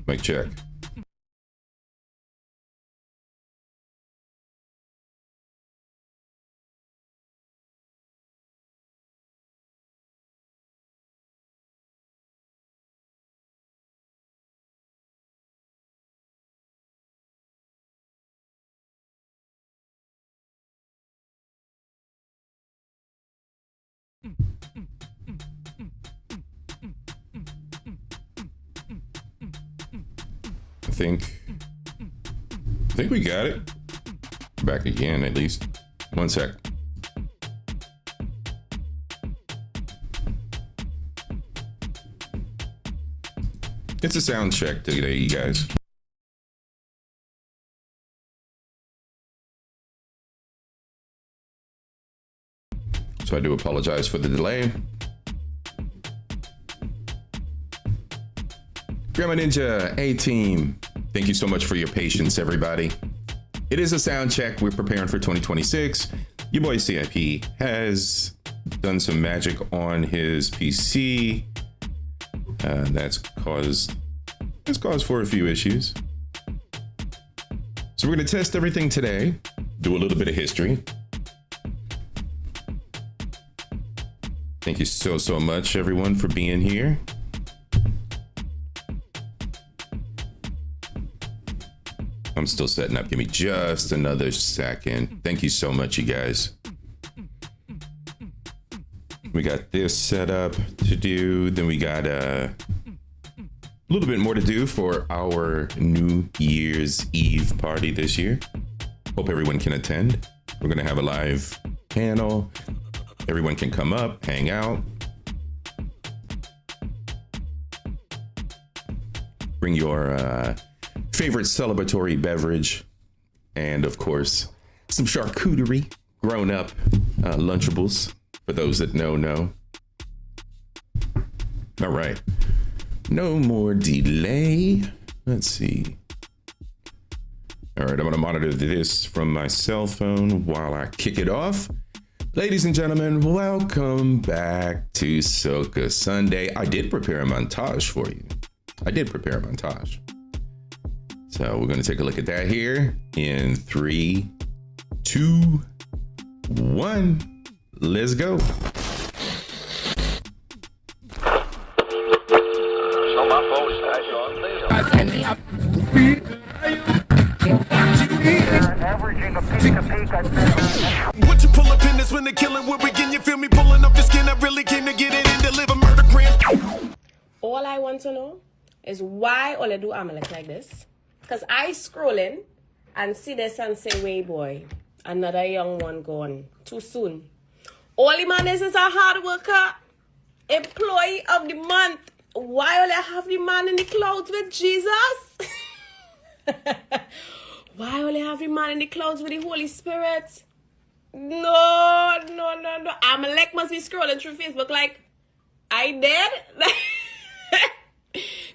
Mic check. I think we got it. Back again, at least. 1 sec. It's a sound check today, you guys. So I do apologize for the delay. Grandma Ninja, A-Team, thank you so much for your patience, everybody. It is a sound check. We're preparing for 2026. Your boy C.I.P. has done some magic on his PC. That's caused for a few issues. So we're gonna test everything today, do a little bit of history. Thank you so much, everyone, for being here. I'm still setting up. Give me just another second. Thank you so much, you guys. We got this set up to do. Then we got a little bit more to do for our New Year's Eve party this year. Hope everyone can attend. We're gonna have a live panel. Everyone can come up, hang out. Bring your favorite celebratory beverage, and of course, some charcuterie, grown-up Lunchables, for those that know. All right, no more delay. Let's see. All right, I'm gonna monitor this from my cell phone while I kick it off. Ladies and gentlemen, welcome back to SOCA Sunday. I did prepare a montage for you. So we're going to take a look at that here in 3, 2, 1. Let's go. Would you pull up in this when the killing will begin? You feel me pulling up your skin? I really came to get it and deliver murder grand. All I want to know is why all I do Amalek like this. Because I scrolling and see this and say, wait boy, another young one gone too soon. All the man is a hard worker, employee of the month. Why all I have the man in the clouds with Jesus? Why all I have the man in the clouds with the Holy Spirit? No. Amalek must be scrolling through Facebook like, I did?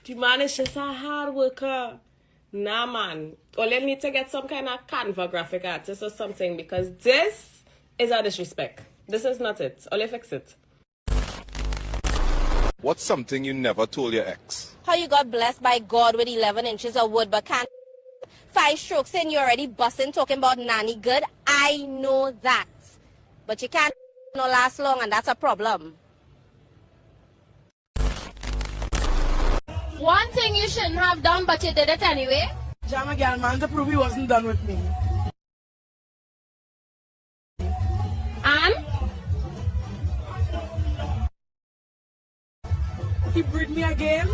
The man is just a hard worker. Nah, man. Or let me to get some kind of Canva graphic artist or something, because this is a disrespect. This is not it. Only fix it. What's something you never told your ex? How you got blessed by God with 11 inches of wood but can't 5 strokes in, you're already busting talking about nanny good. I know that. But you can't no last long, and that's a problem. One thing you shouldn't have done, but you did it anyway. Jam again, man, to prove he wasn't done with me. And? He breed me again.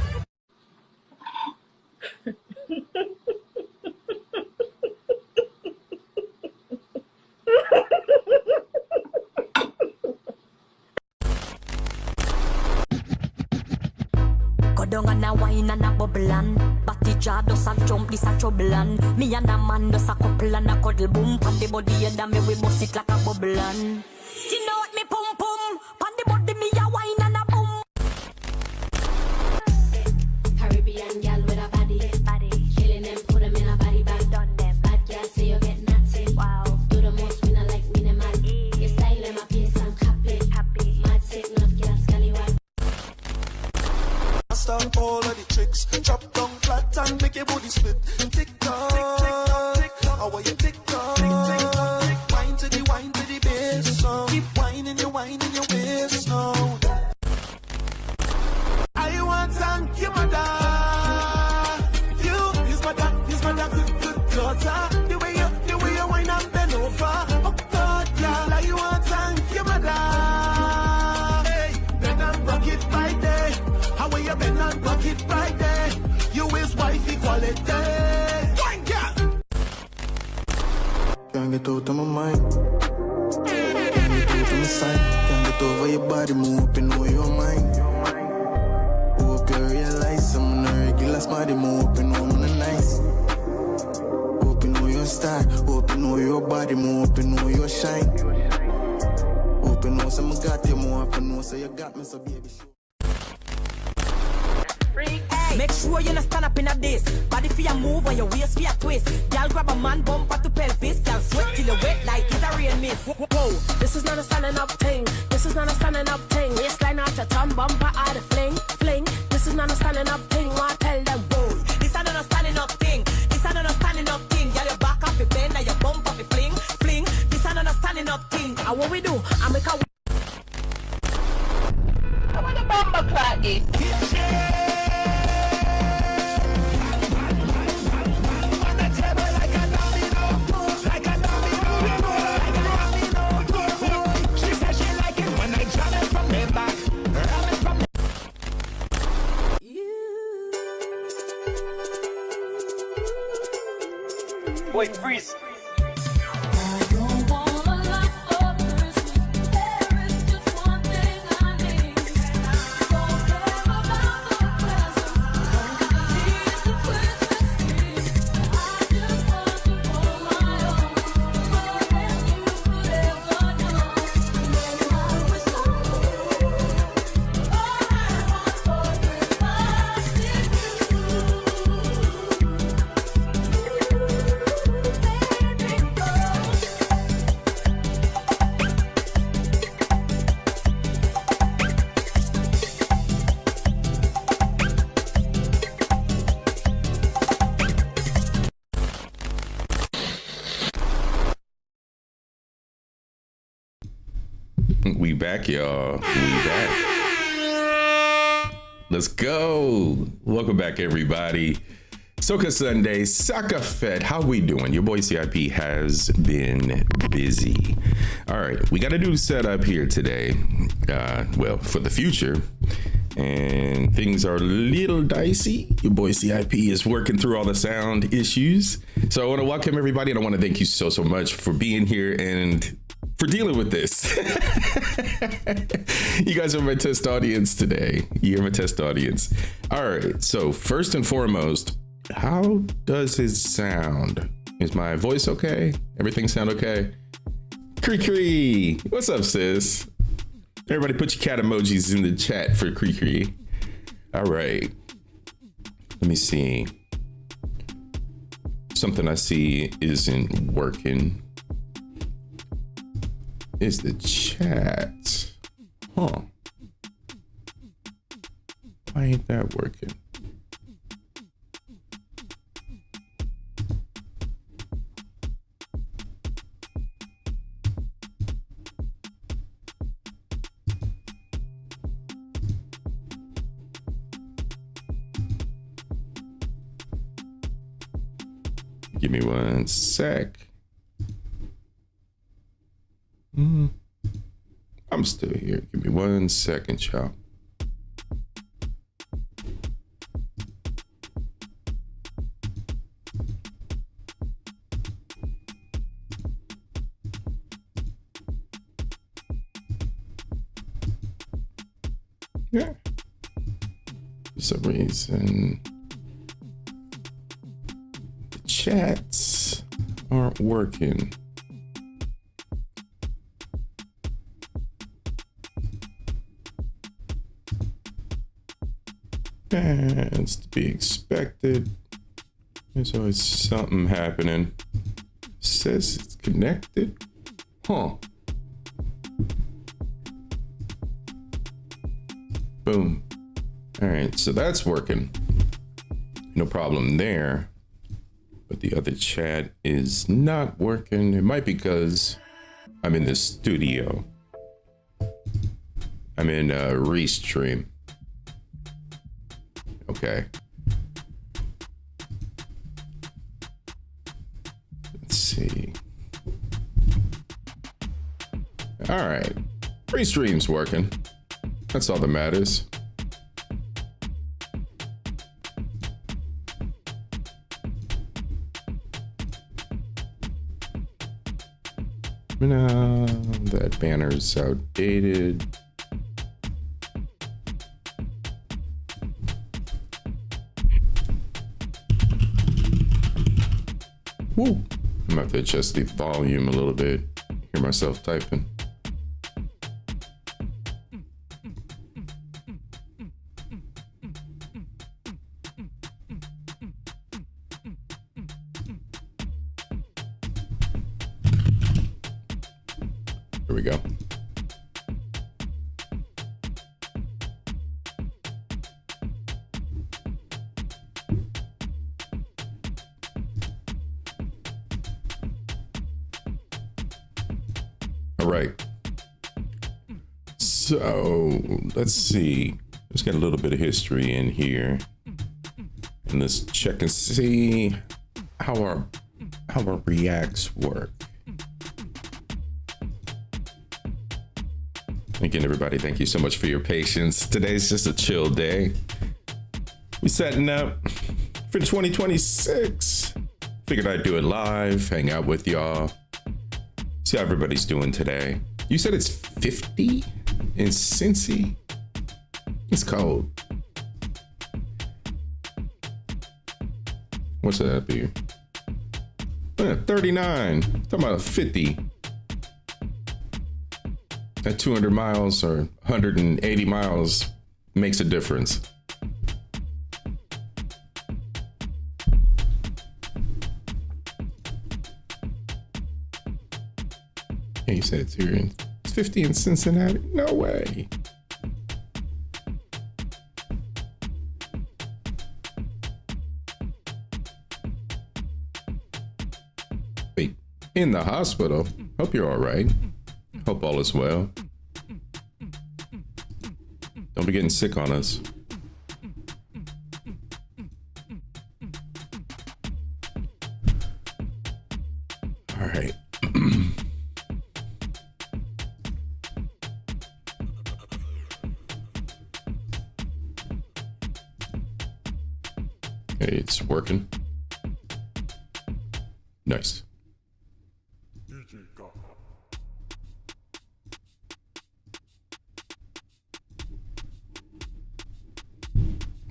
Go down and a wine and a bubble and Batty jar does a jump, this a trouble and me and a man does a couple and a cuddle boom. Pan the body and me we bust it like a bubble and you know what me pum pum. Pan the body me a wine and a boom. Caribbean gal with a body, killing them, put them in a body bag. Done them. Bad gal say you get natty. Wow. Do the most winner like minimal. You style them a piece and happy. Mad sick, not gal scallywag. All of the tricks, drop down flat and make your body split. Tick tock, how are you tick tock? Wine to the bass now. Keep whining your waist now. I want to thank you, mother. You is mother, good daughter. The way you wine and bend over. Oh God, girl, I want to thank you, mother. Hey, bend and rock it right there. How will you bend and rock it right there? You is wife equality. Going, girl. Can't get out of my mind. Can't get out of my sight. Can't get over your body, move up and know your mind. Hope you realize I'm on a regular smarty, move up and know I'm on a nice. Hope you know your style, hope you know your body, move up and know your shine. Hope you know some got you, more up and know so you got me, so baby. Make sure you not stand up in a this. Body for your move or your waist for your twist. Y'all grab a man bumper to pelvis. Y'all sweat till you wet like it's a rain mist. Whoa, this is not a standing up thing. This is not a standing up thing. Waistline out your tongue, bumper out the fling. This is not a standing up thing. What tell them, whoa. This is not a standing up thing. This is not a standing up thing. Y'all your back off your bend and your bump off your fling. This is not a standing up thing. And what we do, I make a. I want a bumper clock is. Boy, freeze. We back, y'all. We back. Let's go. Welcome back, everybody. SOCA Sunday, SOCA Fed. How we doing? Your boy C.I.P. has been busy. All right, we got to do the setup here today. Well, for the future. And things are a little dicey. Your boy C.I.P. is working through all the sound issues. So I want to welcome everybody, and I want to thank you so much for being here and for dealing with this. You guys are my test audience today. You're my test audience. All right, so first and foremost, how does it sound? Is my voice okay? Everything sound okay? Cree, what's up, sis? Everybody put your cat emojis in the chat for Cree. All right, let me see. Something I see isn't working. Is the chat. Huh. Why ain't that working? Give me 1 sec. I'm still here. Give me 1 second, y'all. Yeah. For some reason, the chats aren't working. It's to be expected. There's always something happening. Says it's connected. Huh. Boom. All right, so that's working. no problem there. But the other chat is not working. It might be because I'm in the studio. I'm in Restream. Okay. Let's see. All right. Restream's working. That's all that matters. No, that banner's outdated. Woo! I'm gonna have to adjust the volume a little bit. Hear myself typing. Here we go. All right. So let's see. Let's get a little bit of history in here, and let's check and see how our reacts work. Again, everybody, thank you so much for your patience. Today's just a chill day. We setting up for 2026. Figured I'd do it live, hang out with y'all, see how everybody's doing today. You said it's 50 in Cincy? It's cold. What's that up here? 39. Talking about 50. At 200 miles or 180 miles makes a difference. Yeah, you said it's here. It's 50 in Cincinnati? No way. Wait, in the hospital? Hope you're all right. Hope all is well. Don't be getting sick on us. All right. Okay, it's working. Nice.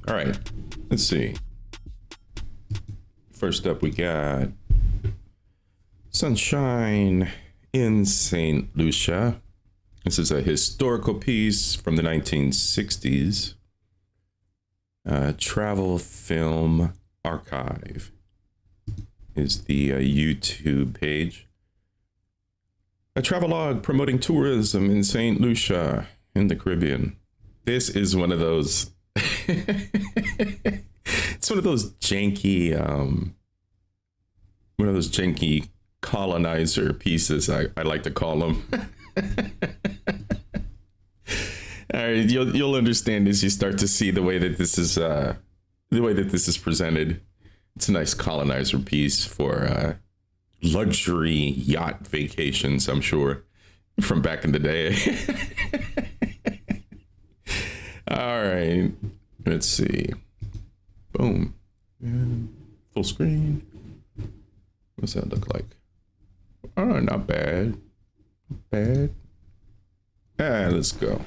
All right, let's see. First up, we got Sunshine in St. Lucia. This is a historical piece from the 1960s. Travel Film Archive is the YouTube page. A travelogue promoting tourism in St. Lucia in the Caribbean. This is one of those it's one of those janky colonizer pieces, I like to call them. All right, you'll understand as you start to see the way that this is presented. It's a nice colonizer piece for luxury yacht vacations, I'm sure, from back in the day. All right, let's see. Boom. And full screen. What's that look like? Oh, not bad. Not bad. Let's go.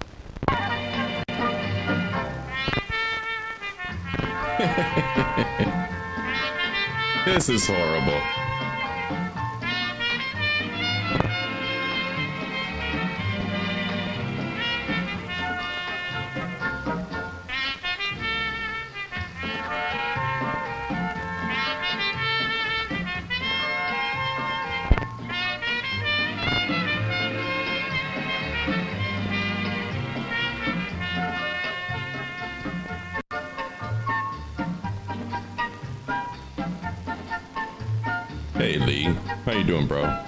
This is horrible. Hey Lee, how you doing, bro?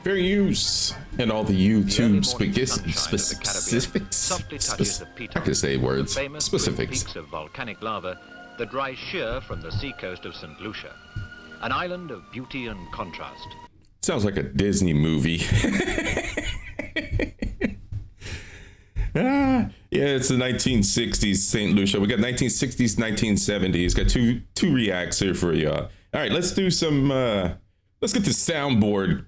Fair use and all the YouTube specifics. I can say words. Specifics. Peaks of volcanic lava that rise sheer from the seacoast of St. Lucia, an island of beauty and contrast. Sounds like a Disney movie. Yeah, it's the 1960s St. Lucia. We got 1960s, 1970s. Got two reacts here for y'all. All right, let's do some. Let's get the soundboard.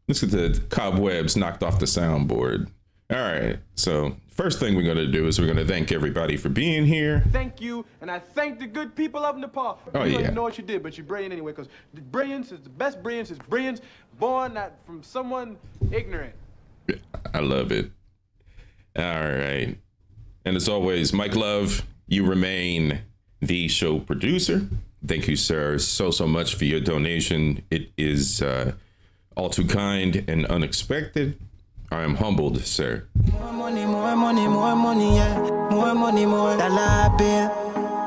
Let's get the cobwebs knocked off the soundboard. All right. So first thing we're gonna do is we're gonna thank everybody for being here. Thank you, and I thank the good people of Nepal. Oh, you yeah. don't even know what you did, but you're brilliant anyway, because the brilliance is the best brilliance is brilliance born not from someone ignorant. I love it. All right. And as always, Mike Love, you remain the show producer. Thank you, sir, so much for your donation. It is all too kind and unexpected. I am humbled, sir. More money, yeah. More money, more dollar bill.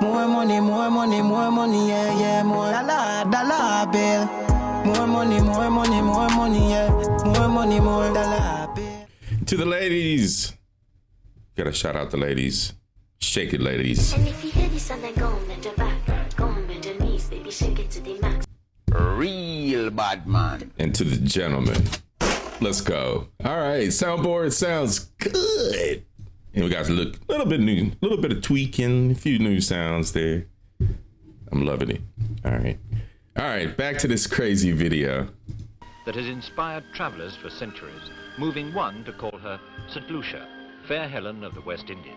More money, yeah. More dollar bill. More money, yeah. More money, more dollar bill. To the ladies. Gotta shout out the ladies. Shake it, ladies. And if you hear this and then go on bend your back, go on bend your knees, baby, shake it to the max. Real bad man. And to the gentlemen. Let's go. All right, soundboard sounds good. And we got a little bit of tweaking, a few new sounds there. I'm loving it. All right, back to this crazy video. That has inspired travelers for centuries, moving one to call her St. Lucia, fair Helen of the West Indies.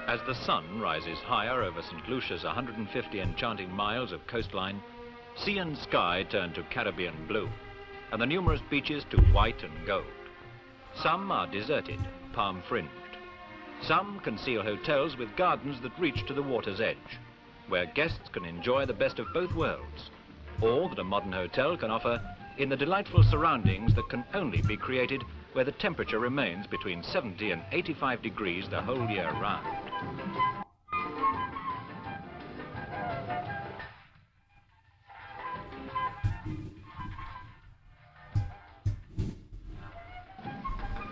As the sun rises higher over St. Lucia's 150 enchanting miles of coastline, sea and sky turn to Caribbean blue, and the numerous beaches to white and gold. Some are deserted, palm-fringed. Some conceal hotels with gardens that reach to the water's edge, where guests can enjoy the best of both worlds, all that a modern hotel can offer in the delightful surroundings that can only be created where the temperature remains between 70 and 85 degrees the whole year round.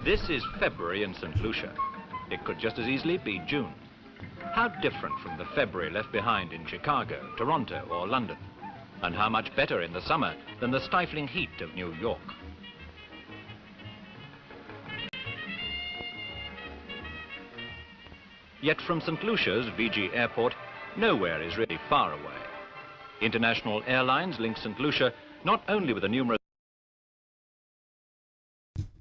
This is February in St. Lucia. It could just as easily be June. How different from the February left behind in Chicago, Toronto or London? And how much better in the summer than the stifling heat of New York? Yet from St. Lucia's VG Airport, nowhere is really far away. International airlines link St. Lucia not only with the numerous...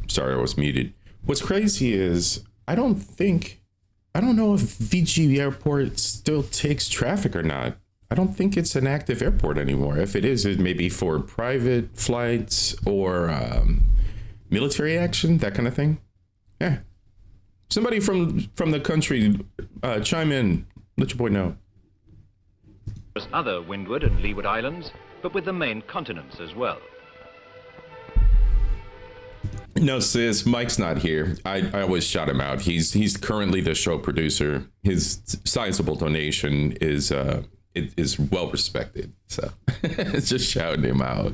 Sorry, I was muted. What's crazy is I don't know if VG Airport still takes traffic or not. I don't think it's an active airport anymore. If it is, it may be for private flights or military action, that kind of thing. Yeah. Somebody from the country chime in. Let your boy know. There's other Windward and Leeward Islands, but with the main continents as well. No, sis, Mike's not here. I always shout him out. He's currently the show producer. His sizable donation is well respected. So just shouting him out.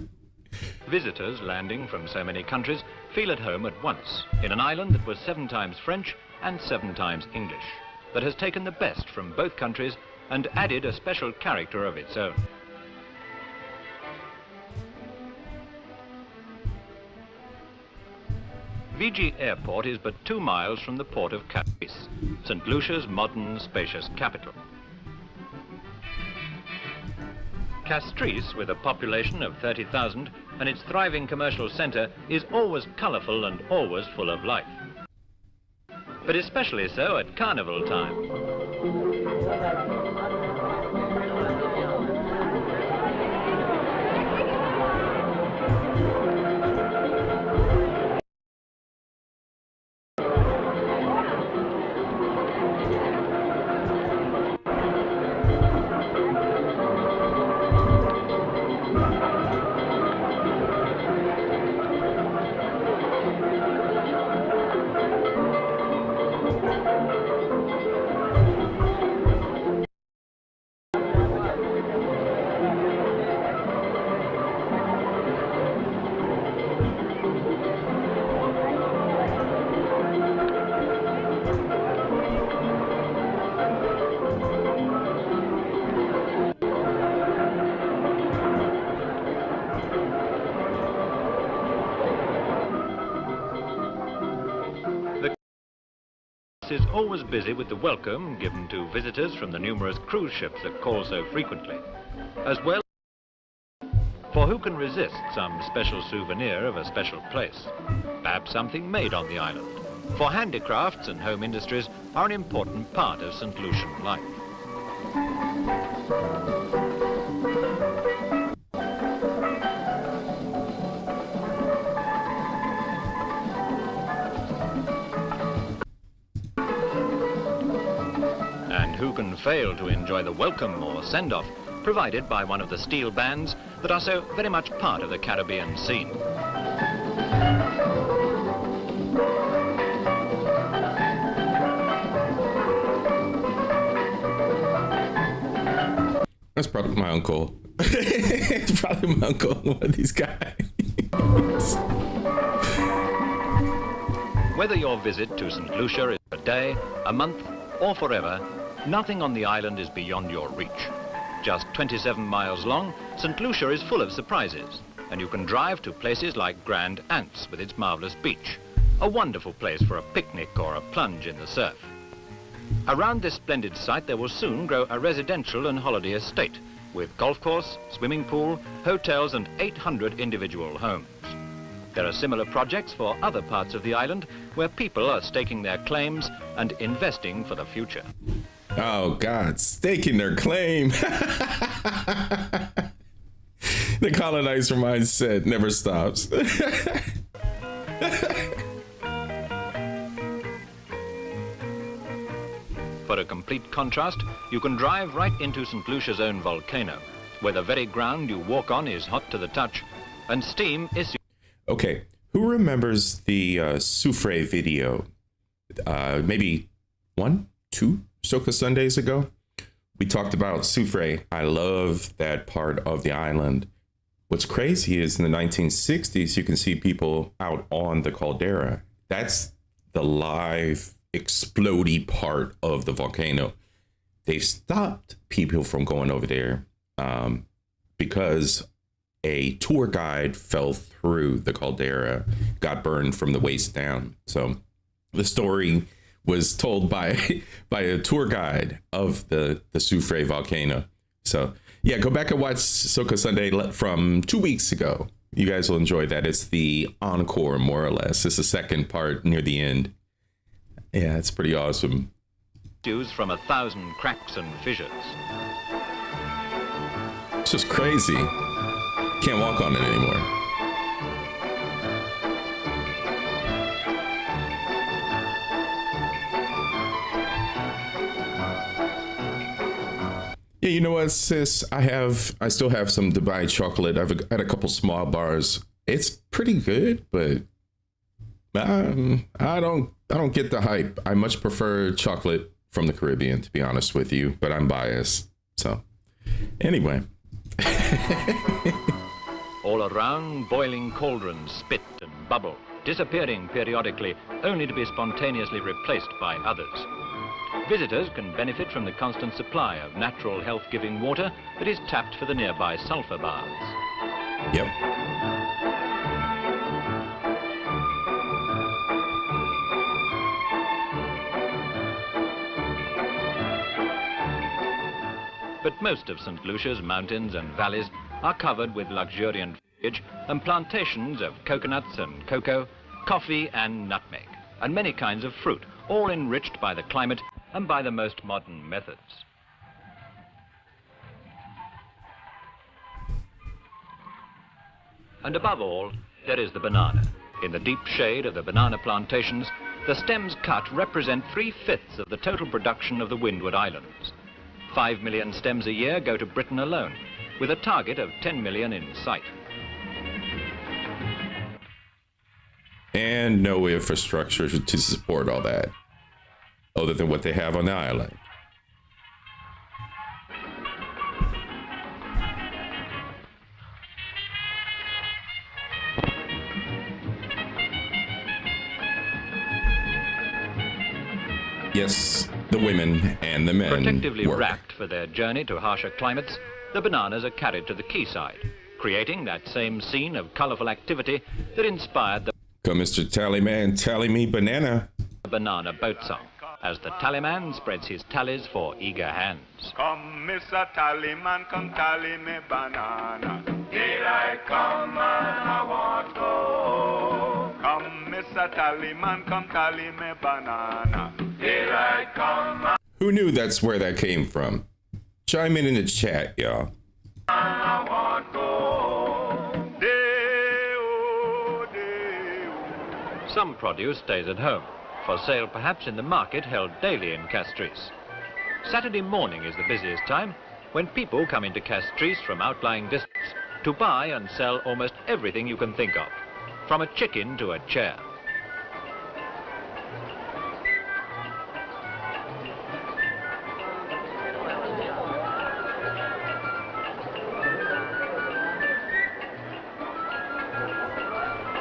Visitors landing from so many countries feel at home at once in an island that was 7 times French and 7 times English, that has taken the best from both countries and added a special character of its own. VG Airport is but 2 miles from the port of Castries, St. Lucia's modern, spacious capital. Castries, with a population of 30,000 and its thriving commercial centre, is always colourful and always full of life. But especially so at carnival time. place is always busy with the welcome given to visitors from the numerous cruise ships that call so frequently. As well, for who can resist some special souvenir of a special place? Perhaps something made on the island. For handicrafts and home industries are an important part of St. Lucian life. And who can fail to enjoy the welcome or send-off provided by one of the steel bands that are so very much part of the Caribbean scene. That's probably my uncle. It's probably my uncle, one of these guys. Whether your visit to St. Lucia is a day, a month, or forever, nothing on the island is beyond your reach. Just 27 miles long, St. Lucia is full of surprises, and you can drive to places like Grand Anse with its marvelous beach, a wonderful place for a picnic or a plunge in the surf. Around this splendid site there will soon grow a residential and holiday estate with golf course, swimming pool, hotels and 800 individual homes. There are similar projects for other parts of the island where people are staking their claims and investing for the future. Oh God, staking their claim. The colonizer mindset never stops. For a complete contrast, you can drive right into St. Lucia's own volcano, where the very ground you walk on is hot to the touch, and steam issues. Okay, who remembers the Soufre video? Maybe 1, 2 SOCA Sundays ago? We talked about Soufre. I love that part of the island. What's crazy is in the 1960s, you can see people out on the caldera. That's the live explodey part of the volcano. They've stopped people from going over there because a tour guide fell through the caldera, got burned from the waist down. So the story was told by a tour guide of the Soufre volcano. So yeah, go back and watch SOCA Sunday from 2 weeks ago. You guys will enjoy that. It's the encore, more or less. It's the second part near the end. Yeah, it's pretty awesome. From 1,000 cracks and fissures. It's just crazy. Can't walk on it anymore. Yeah, you know what, sis? I still have some Dubai chocolate. I've had a couple small bars. It's pretty good, but I don't get the hype. I much prefer chocolate from the Caribbean, to be honest with you, but I'm biased. So anyway. All around, boiling cauldrons spit and bubble, disappearing periodically, only to be spontaneously replaced by others. Visitors can benefit from the constant supply of natural health-giving water that is tapped for the nearby sulfur baths. Yep. But most of St. Lucia's mountains and valleys are covered with luxuriant foliage and plantations of coconuts and cocoa, coffee and nutmeg, and many kinds of fruit, all enriched by the climate and by the most modern methods. And above all, there is the banana. In the deep shade of the banana plantations, the stems cut represent 3/5 of the total production of the Windward Islands. 5 million stems a year go to Britain alone, with a target of 10 million in sight. And no infrastructure to support all that, other than what they have on the island. Yes, the women and the men Protectively work. wrapped for their journey to harsher climates, the bananas are carried to the quayside, creating that same scene of colourful activity that inspired the Come, Mr. Tallyman, tally me banana. banana boat song. as the tallyman spreads his tallies for eager hands. Come, Mr. Tallyman, come tally me banana. Daylight come and I want go. Come, Mr. Tallyman, come tally me banana. Daylight come and Who knew that's where that came from? Chime in the chat, y'all. I want go. Day-o, day-o. Some produce stays at home, for sale perhaps in the market held daily in Castries. Saturday morning is the busiest time, when people come into Castries from outlying districts to buy and sell almost everything you can think of, from a chicken to a chair.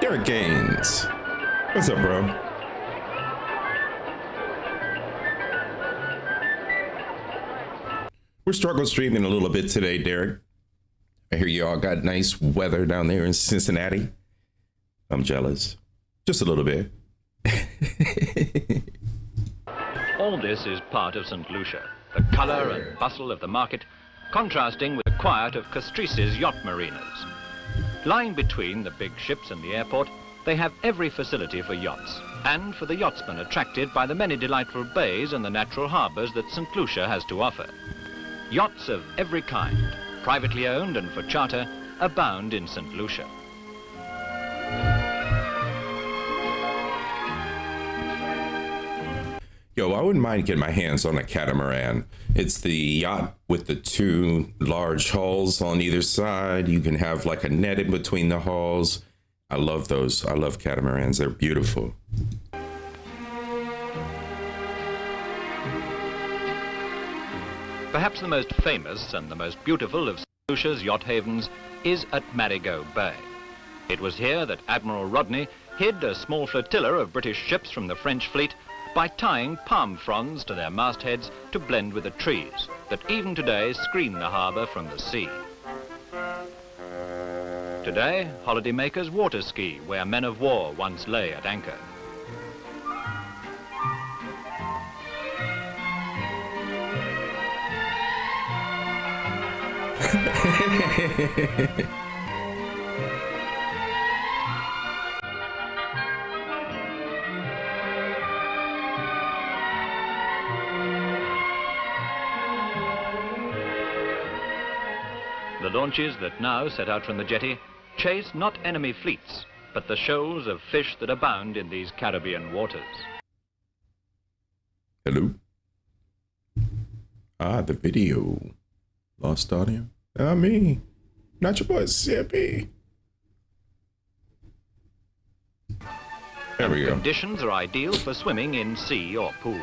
Derek Gaines. What's up, bro? We're struggle streaming a little bit today, Derek. I hear you all got nice weather down there in Cincinnati. I'm jealous. Just a little bit. All this is part of St. Lucia, the colour and bustle of the market, contrasting with the quiet of Castries' yacht marinas. Lying between the big ships and the airport, they have every facility for yachts, and for the yachtsmen attracted by the many delightful bays and the natural harbours that St. Lucia has to offer. Yachts of every kind, privately owned and for charter, abound in St. Lucia. Yo, I wouldn't mind getting my hands on a catamaran. It's the yacht with the two large hulls on either side. You can have like a net in between the hulls. I love those. I love catamarans. They're beautiful. Perhaps the most famous and the most beautiful of St. Lucia's yacht havens is at Marigot Bay. It was here that Admiral Rodney hid a small flotilla of British ships from the French fleet by tying palm fronds to their mastheads to blend with the trees that even today screen the harbour from the sea. Today, holidaymakers water ski where men of war once lay at anchor. The launches that now set out from the jetty chase not enemy fleets, but the shoals of fish that abound in these Caribbean waters. Hello? Ah, the video. Lost audio? Me. Not your boy, C.I.P. There we go. Conditions are ideal for swimming in sea or pool.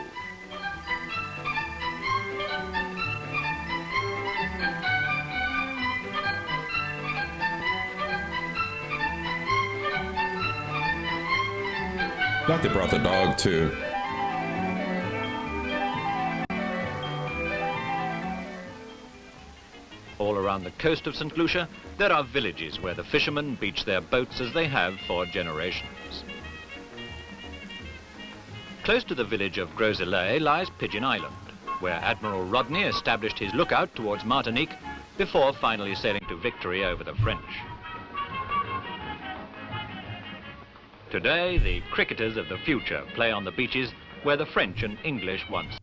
Glad they brought the dog too. All around the coast of St. Lucia, there are villages where the fishermen beach their boats as they have for generations. Close to the village of Groseilliers lies Pigeon Island, where Admiral Rodney established his lookout towards Martinique before finally sailing to victory over the French. Today, the cricketers of the future play on the beaches where the French and English once.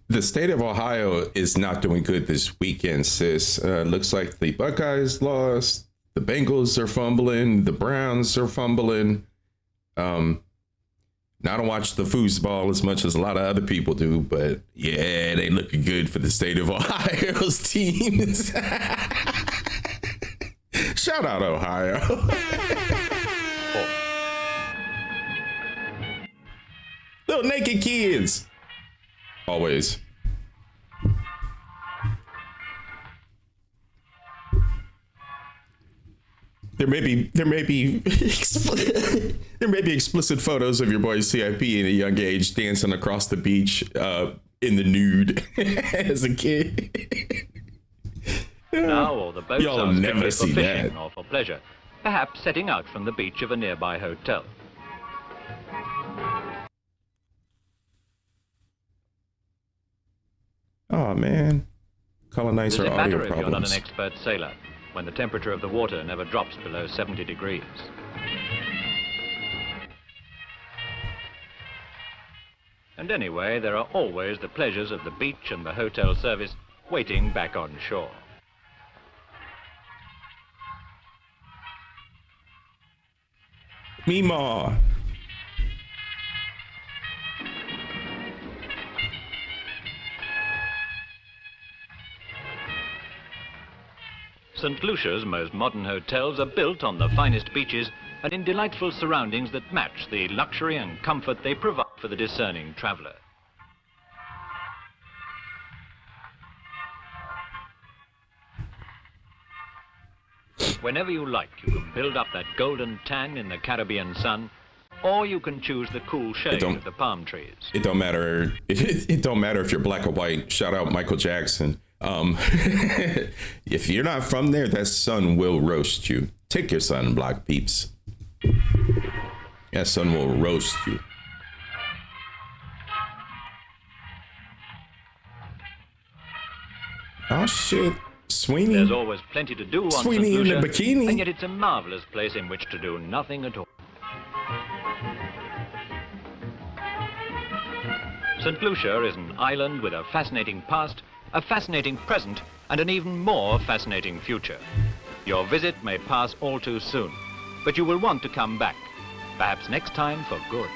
The state of Ohio is not doing good this weekend, sis. Looks like the Buckeyes lost. The Bengals are fumbling. The Browns are fumbling. Now, I don't watch the foosball as much as a lot of other people do, but yeah, they looking good for the state of Ohio's teams. Shout out, Ohio. Little naked kids. Always. There may be explicit photos of your boy C.I.P. in a young age dancing across the beach in the nude as a kid. Now all the boats Y'all are never strictly see for fishing that. or for pleasure, perhaps setting out from the beach of a nearby hotel. Oh man, colonizer Does it audio matter if you're not an problems. expert sailor when the temperature of the water never drops below 70 degrees? And anyway, there are always the pleasures of the beach and the hotel service waiting back on shore. Meemaw. St. Lucia's most modern hotels are built on the finest beaches and in delightful surroundings that match the luxury and comfort they provide for the discerning traveller. Whenever you like, you can build up that golden tan in the Caribbean sun, or you can choose the cool shade of the palm trees. It don't matter. It don't matter if you're black or white. Shout out Michael Jackson. If you're not from there, that sun will roast you. Take your sunblock, peeps. That sun will roast you. Oh shit, Sweeney. There's always plenty to do on Sweeney St. in the Lucia, bikini. and yet it's a marvelous place in which to do nothing at all. St. Lucia is an island with a fascinating past, a fascinating present, and an even more fascinating future. Your visit may pass all too soon, but you will want to come back, perhaps next time for good.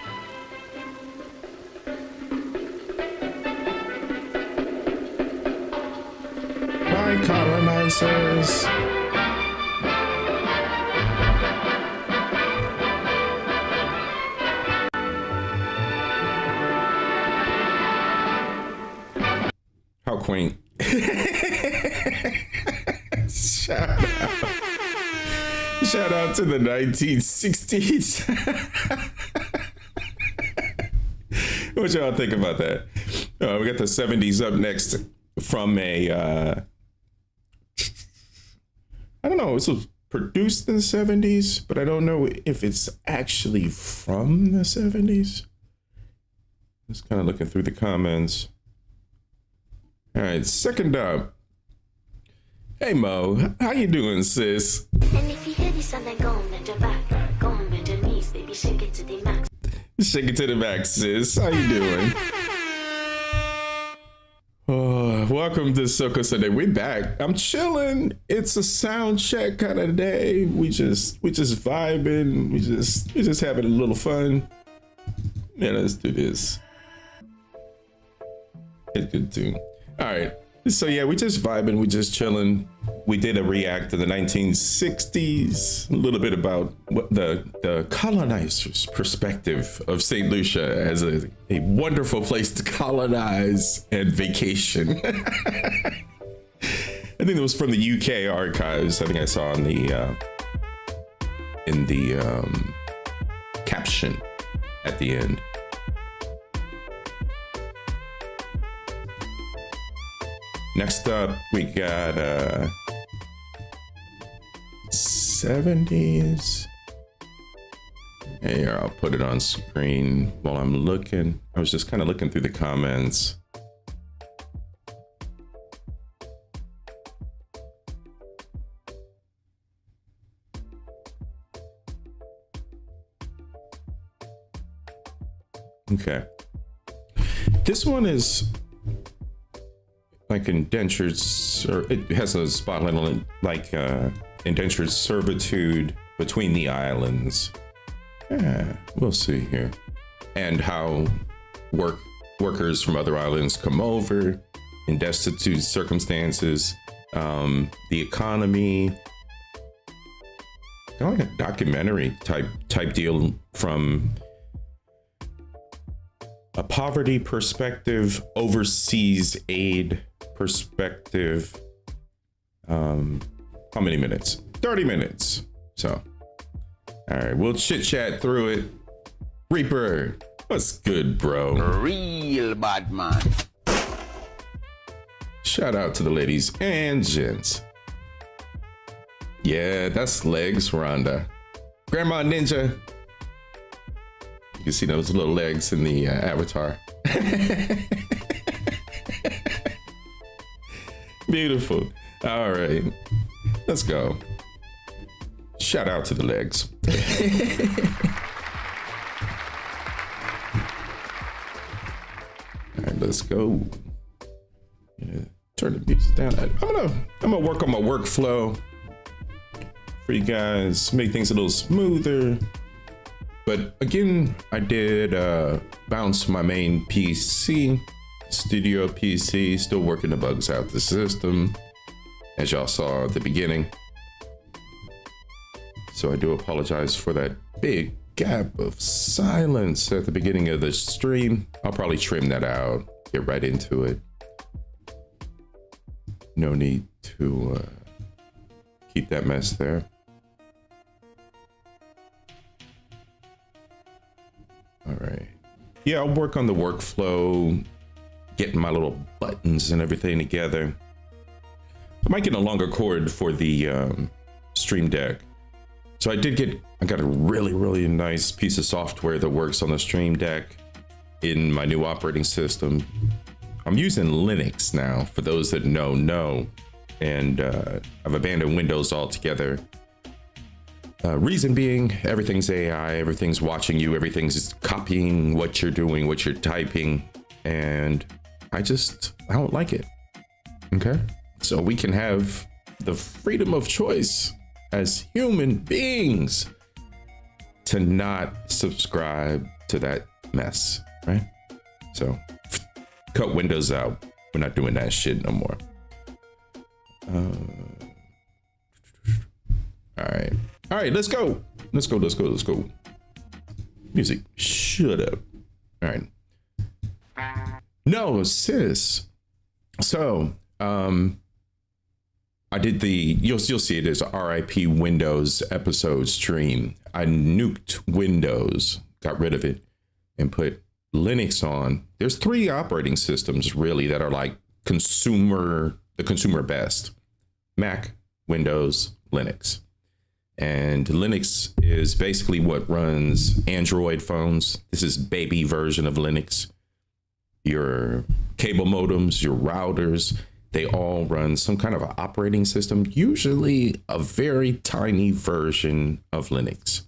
Bye, colonizers. How quaint. Shout out to the 1960s. What y'all think about that? We got the 70s up next from a, I don't know, this was produced in the 70s, but I don't know if it's actually from the 70s. Just kind of looking through the comments. All right, second up. Hey Mo, how you doing, sis? And if you hear this and then go on bend your back, go on bend your knees, baby, shake it to the max. Shake it to the back, sis. How you doing? Oh, welcome to SOCA Sunday. We're back. I'm chilling. It's a sound check kind of day. We just vibing. We just having a little fun. Yeah, let's do this. It's good too. All right. So yeah, we just vibing. We just chilling. We did a react to the 1960s. A little bit about what the colonizers' perspective of St. Lucia as a wonderful place to colonize and vacation. I think it was from the UK archives. I think I saw in the caption at the end. Next up, we got 70s. Here, I'll put it on screen while I'm looking. I was just kind of looking through the comments. Okay. This one is like indentured, it has a spotlight on it, like indentured servitude between the islands. Yeah, we'll see here. And how workers from other islands come over in destitute circumstances, the economy, kind of like a documentary type deal from a poverty perspective, overseas aid perspective. How many minutes? 30 minutes. So, all right, we'll chit chat through it. Reaper, what's good, bro? Real bad man. Shout out to the ladies and gents. Yeah, that's legs, Rhonda. Grandma Ninja. You can see those little legs in the avatar. Beautiful. All right, let's go. Shout out to the legs. All right, let's go. Yeah, turn the music down. I'm gonna work on my workflow for you guys, make things a little smoother. But again, I did bounce my main PC, studio PC, still working the bugs out the system, as y'all saw at the beginning. So I do apologize for that big gap of silence at the beginning of the stream. I'll probably trim that out, get right into it. No need to keep that mess there. All right. Yeah, I'll work on the workflow, getting my little buttons and everything together. I might get a longer cord for the Stream Deck. So I got a really nice piece of software that works on the Stream Deck in my new operating system. I'm using Linux now, for those that know. And I've abandoned Windows altogether. Reason being, everything's AI, everything's watching you, everything's copying what you're doing, what you're typing. And I don't like it. Okay? So we can have the freedom of choice as human beings to not subscribe to that mess, right? So cut Windows out. We're not doing that shit no more. All right, let's go. Let's go. Music, shut up. All right. No, sis. So, I did you'll see it as a RIP Windows episode stream. I nuked Windows, got rid of it, and put Linux on. There's 3 operating systems really that are like the consumer best: Mac, Windows, Linux. And Linux is basically what runs Android phones. This is baby version of Linux. Your cable modems, your routers, they all run some kind of an operating system, usually a very tiny version of Linux.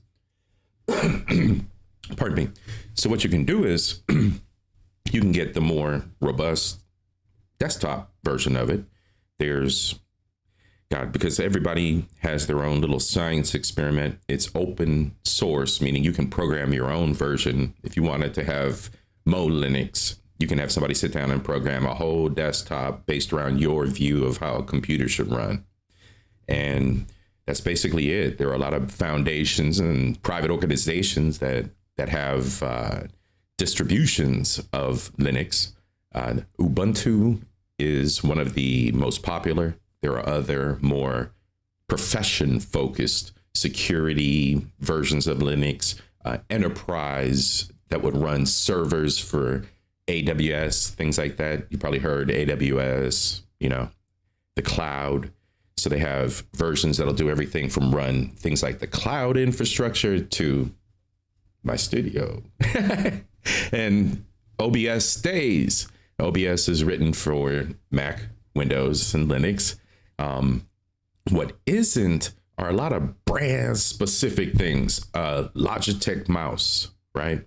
Pardon me. So what you can do is you can get the more robust desktop version of it. Because everybody has their own little science experiment. It's open source, meaning you can program your own version. If you wanted to have Mo Linux, you can have somebody sit down and program a whole desktop based around your view of how a computer should run. And that's basically it. There are a lot of foundations and private organizations that have distributions of Linux. Ubuntu is one of the most popular. There are other more profession-focused security versions of Linux, enterprise that would run servers for AWS, things like that. You probably heard AWS, the cloud. So they have versions that'll do everything from run things like the cloud infrastructure to my studio. And OBS stays. OBS is written for Mac, Windows, and Linux. What isn't are a lot of brand specific things. Logitech mouse, right?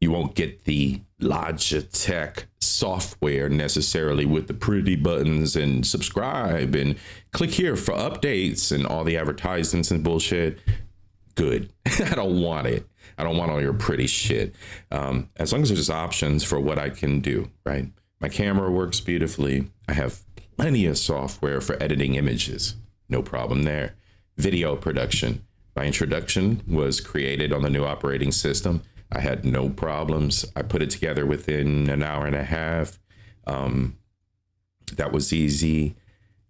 You won't get the Logitech software necessarily with the pretty buttons and subscribe and click here for updates and all the advertisements and bullshit. Good. I don't want it. I don't want all your pretty shit. As long as there's options for what I can do, right? My camera works beautifully. I have plenty of software for editing images. No problem there. Video production. My introduction was created on the new operating system. I had no problems. I put it together within an hour and a half. That was easy.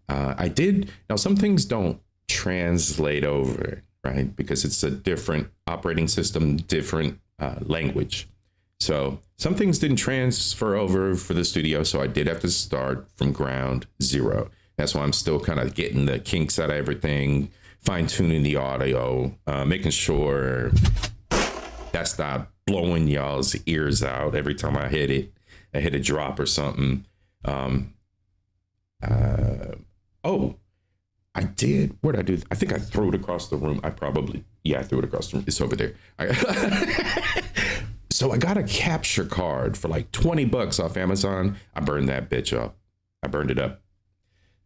Now some things don't translate over, right? Because it's a different operating system, different language. So some things didn't transfer over for the studio. So I did have to start from ground zero. That's why I'm still kind of getting the kinks out of everything, fine tuning the audio, making sure that's not blowing y'all's ears out every time I hit it. I hit a drop or something. Oh, I did. What did I do? I think I threw it across the room. I threw it across the room. It's over there. So I got a capture card for like $20 off Amazon. I burned that bitch up. I burned it up.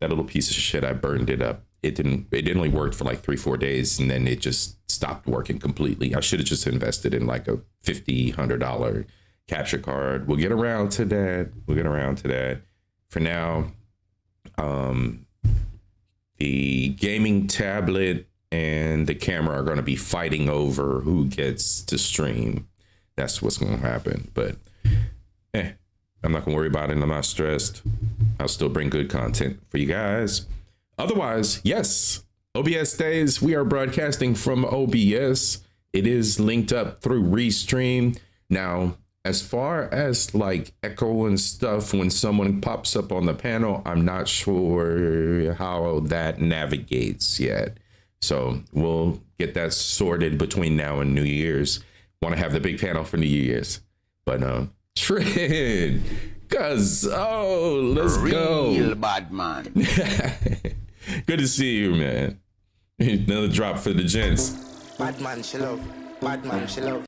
That little piece of shit, I burned it up. It only worked for like 3-4 days, and then it just stopped working completely. I should have just invested in like a $50-$100 capture card. We'll get around to that. For now, the gaming tablet and the camera are going to be fighting over who gets to stream. That's what's going to happen. But I'm not going to worry about it. I'm not stressed. I'll still bring good content for you guys. Otherwise, yes, OBS days. We are broadcasting from OBS. It is linked up through Restream. Now, as far as like echo and stuff, when someone pops up on the panel, I'm not sure how that navigates yet. So we'll get that sorted between now and New Year's. Want to have the big panel for New Year's. But Trent, let's go. Real bad man. Good to see you, man. Another drop for the gents. Bad man, she love. Bad man, she love.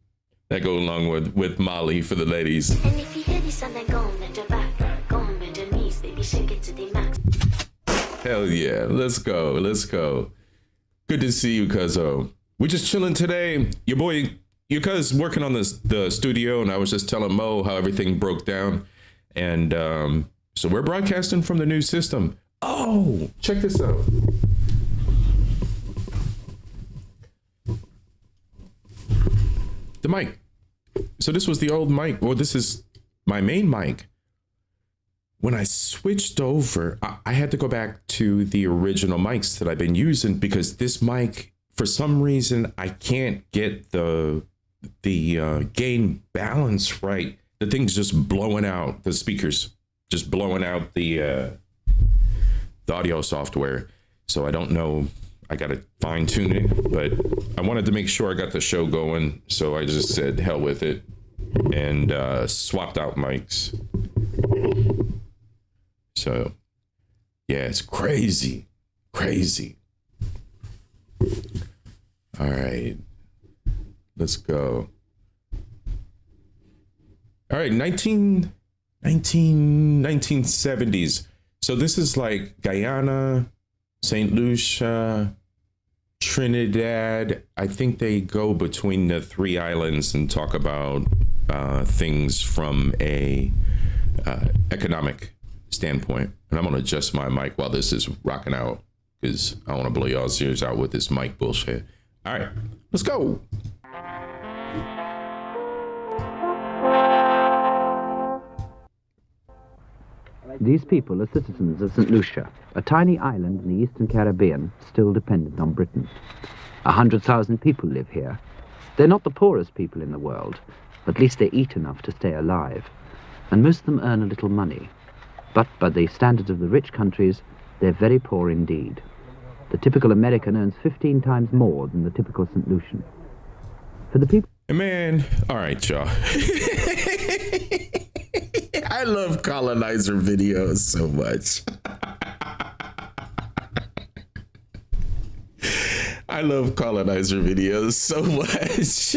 That go along with Molly for the ladies. And if you hear this and then go on bend your back, go on bend your knees, baby, shake it to the max. Hell yeah, let's go. Good to see you, cuzzo. We're just chilling today. Your cuz working on the studio, and I was just telling Mo how everything broke down. And so we're broadcasting from the new system. Oh, check this out. The mic. So this was the old mic. Well, this is my main mic. When I switched over, I had to go back to the original mics that I've been using because this mic, for some reason, I can't get the gain balance right. The thing's just blowing out the speakers, just blowing out the audio software. So I don't know. I got to fine tune it, but I wanted to make sure I got the show going. So I just said, hell with it, and swapped out mics. So yeah, it's crazy. All right, let's go. All right, 1970s. So this is like Guyana, St. Lucia, Trinidad. I think they go between the three islands and talk about things from a economic standpoint. And I'm gonna adjust my mic while this is rocking out because I want to blow y'all's ears out with this mic bullshit. All right, let's go. These people are citizens of St. Lucia, a tiny island in the Eastern Caribbean, still dependent on Britain. 100,000 people live here. They're not the poorest people in the world, but at least they eat enough to stay alive. And most of them earn a little money. But by the standards of the rich countries, they're very poor indeed. The typical American earns 15 times more than the typical St. Lucian. For the people... Man, all right, y'all. I love colonizer videos so much. I love colonizer videos so much.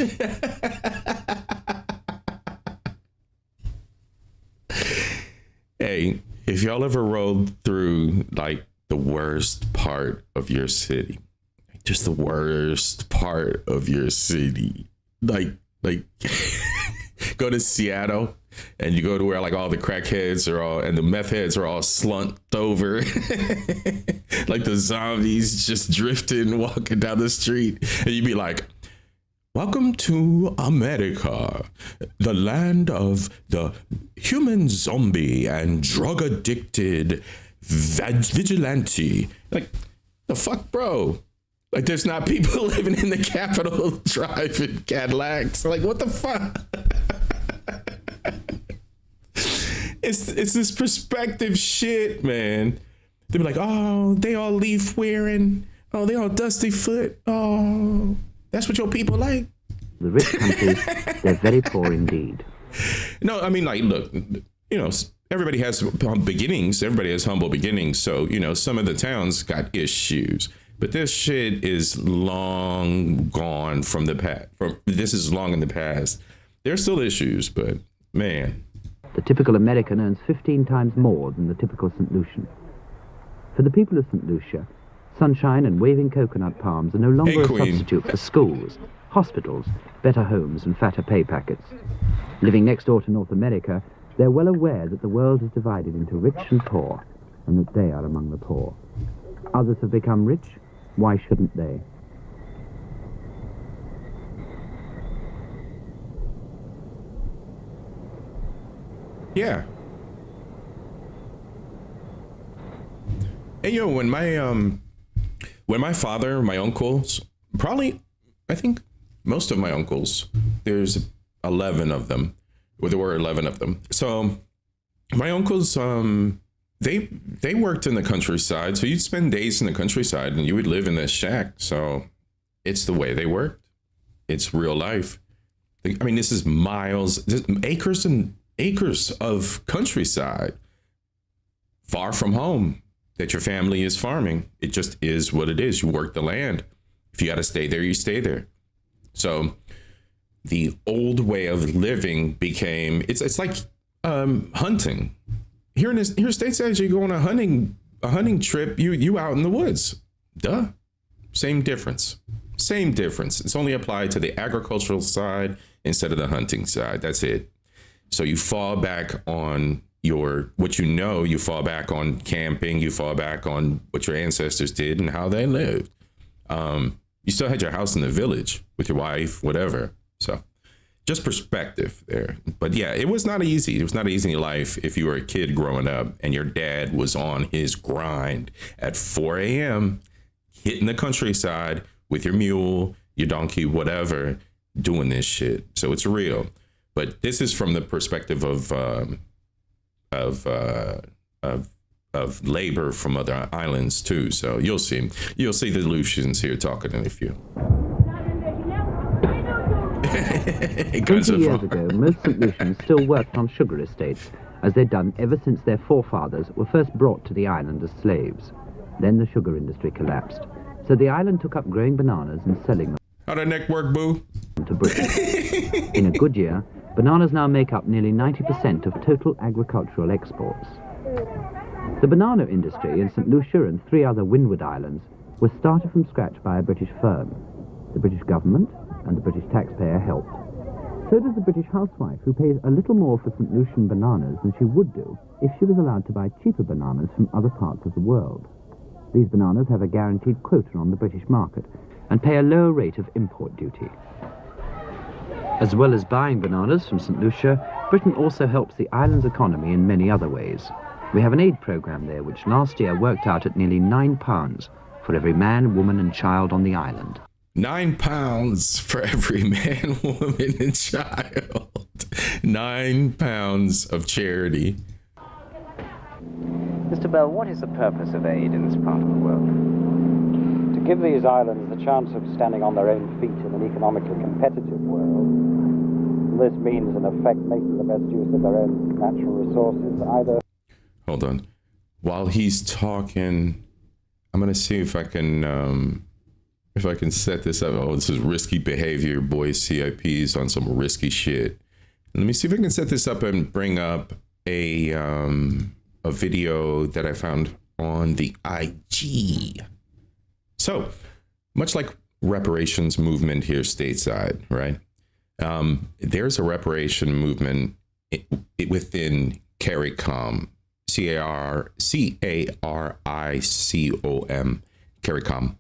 Hey, if y'all ever rolled through like the worst part of your city, just the worst part of your city, like go to Seattle and you go to where like all the crackheads are all and the meth heads are all slumped over like the zombies just drifting walking down the street, and you'd be like, welcome to America, the land of the human zombie and drug addicted vigilante. Like, the fuck, bro? Like, there's not people living in the Capitol driving Cadillacs. Like, what the fuck? It's this perspective shit, man. They be like, oh, they all leaf wearing. Oh, they all dusty foot. Oh, that's what your people like. The rich countries, they're very poor indeed. No, I mean, like, look, you know, everybody has beginnings. Everybody has humble beginnings. So, some of the towns got issues. But this shit is long gone from the past. This is long in the past. There's still issues, but man. The typical American earns 15 times more than the typical St. Lucian. For the people of St. Lucia, sunshine and waving coconut palms are no longer a substitute for schools, hospitals, better homes and fatter pay packets. Living next door to North America, they're well aware that the world is divided into rich and poor, and that they are among the poor. Others have become rich. Why shouldn't they? Yeah. And when my father, my uncles, probably, I think most of my uncles, there's 11 of them, or there were 11 of them. So my uncles, they worked in the countryside. So you'd spend days in the countryside and you would live in this shack. So it's the way they worked. It's real life. I mean, this is miles, acres and acres of countryside, far from home, that your family is farming. It just is what it is. You work the land. If you got to stay there, you stay there. So the old way of living became, it's like hunting. Here stateside, you go on a hunting trip, you out in the woods. Duh. Same difference. It's only applied to the agricultural side instead of the hunting side. That's it. So you fall back on you fall back on camping, you fall back on what your ancestors did and how they lived. You still had your house in the village with your wife, whatever. So just perspective there. But yeah, it was not easy. It was not an easy life if you were a kid growing up and your dad was on his grind at 4 a.m., hitting the countryside with your mule, your donkey, whatever, doing this shit. So it's real. But this is from the perspective of labor from other islands too. So you'll see the Lucians here talking in a few. 20 years ago, most St. Lucians still worked on sugar estates, as they'd done ever since their forefathers were first brought to the island as slaves. Then the sugar industry collapsed, so the island took up growing bananas and selling them. How that neck work, boo? To Britain. In a good year, bananas now make up nearly 90% of total agricultural exports. The banana industry in St. Lucia and 3 other Windward Islands was started from scratch by a British firm. The British government and the British taxpayer helped. So does the British housewife, who pays a little more for St. Lucian bananas than she would do if she was allowed to buy cheaper bananas from other parts of the world. These bananas have a guaranteed quota on the British market and pay a lower rate of import duty. As well as buying bananas from St. Lucia, Britain also helps the island's economy in many other ways. We have an aid programme there which last year worked out at nearly £9 for every man, woman and child on the island. £9 for every man, woman and child. £9 of charity. Mr. Bell, what is the purpose of aid in this part of the world? To give these islands the chance of standing on their own feet in an economically competitive world. This means, in effect, making the best use of their own natural resources, either... Hold on. While he's talking, I'm going to see if I can set this up. Oh, this is risky behavior. Boy, C.I.P.'s on some risky shit. Let me see if I can set this up and bring up a video that I found on the IG. So, much like reparations movement here stateside, right? There's a reparation movement within CARICOM, CARICOM, CARICOM.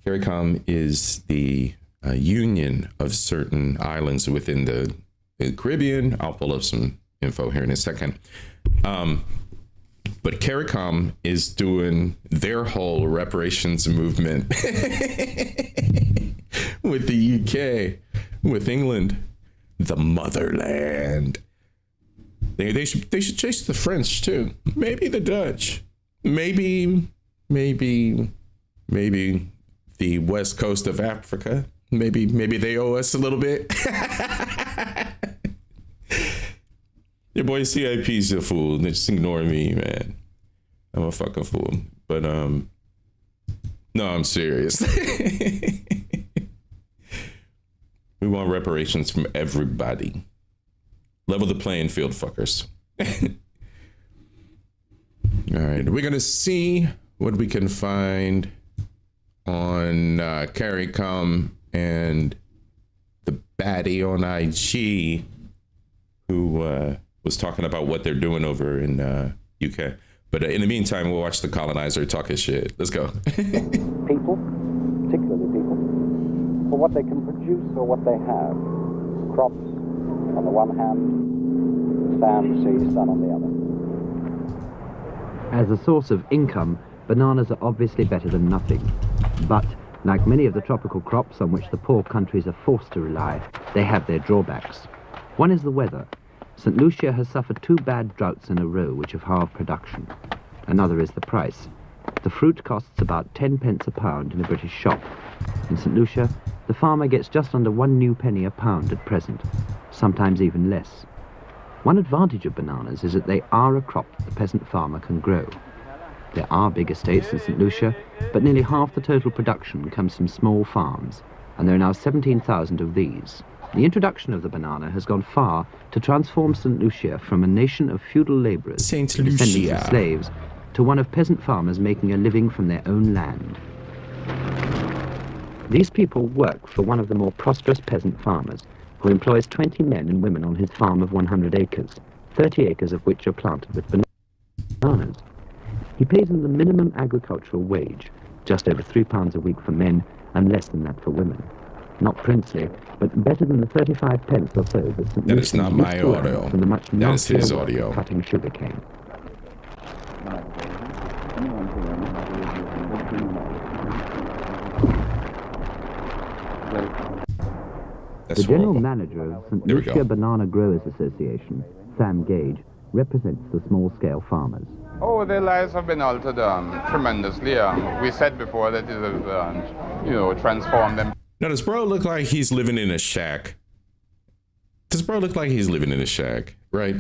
CARICOM is the union of certain islands within the Caribbean. I'll pull up some info here in a second. But CARICOM is doing their whole reparations movement with the UK, with England, the motherland. They should chase the French too. Maybe the Dutch. Maybe the west coast of Africa. Maybe they owe us a little bit. Your boy CIP's a fool. Just ignore me, man. I'm a fucking fool. But no, I'm serious. We want reparations from everybody. Level the playing field, fuckers. All right, we're gonna see what we can find on CARICOM and the baddie on IG who was talking about what they're doing over in UK. But in the meantime, we'll watch the colonizer talk his shit. Let's go. People, particularly people, for what they can produce or what they have. Crops on the one hand, sand, sea, sun on the other. As a source of income, bananas are obviously better than nothing. But, like many of the tropical crops on which the poor countries are forced to rely, they have their drawbacks. One is the weather. St. Lucia has suffered 2 bad droughts in a row which have halved production. Another is the price. The fruit costs about 10 pence a pound in a British shop. In St. Lucia, the farmer gets just under 1 new penny a pound at present, sometimes even less. One advantage of bananas is that they are a crop that the peasant farmer can grow. There are big estates in St. Lucia, but nearly half the total production comes from small farms, and there are now 17,000 of these. The introduction of the banana has gone far to transform St. Lucia from a nation of feudal labourers, descendants of slaves, to one of peasant farmers making a living from their own land. These people work for one of the more prosperous peasant farmers, who employs 20 men and women on his farm of 100 acres, 30 acres of which are planted with bananas. He pays them the minimum agricultural wage, just over £3 a week for men and less than that for women. Not princely, but better than the 35 pence or so that St. That is not my audio. From the much that is his work audio. of cutting sugarcane. The general manager of St. Lucia Banana Growers Association, Sam Gage, represents the small-scale farmers. Oh, their lives have been altered tremendously. We said before that it has, transformed them. Now, does bro look like he's living in a shack? Does bro look like he's living in a shack, right?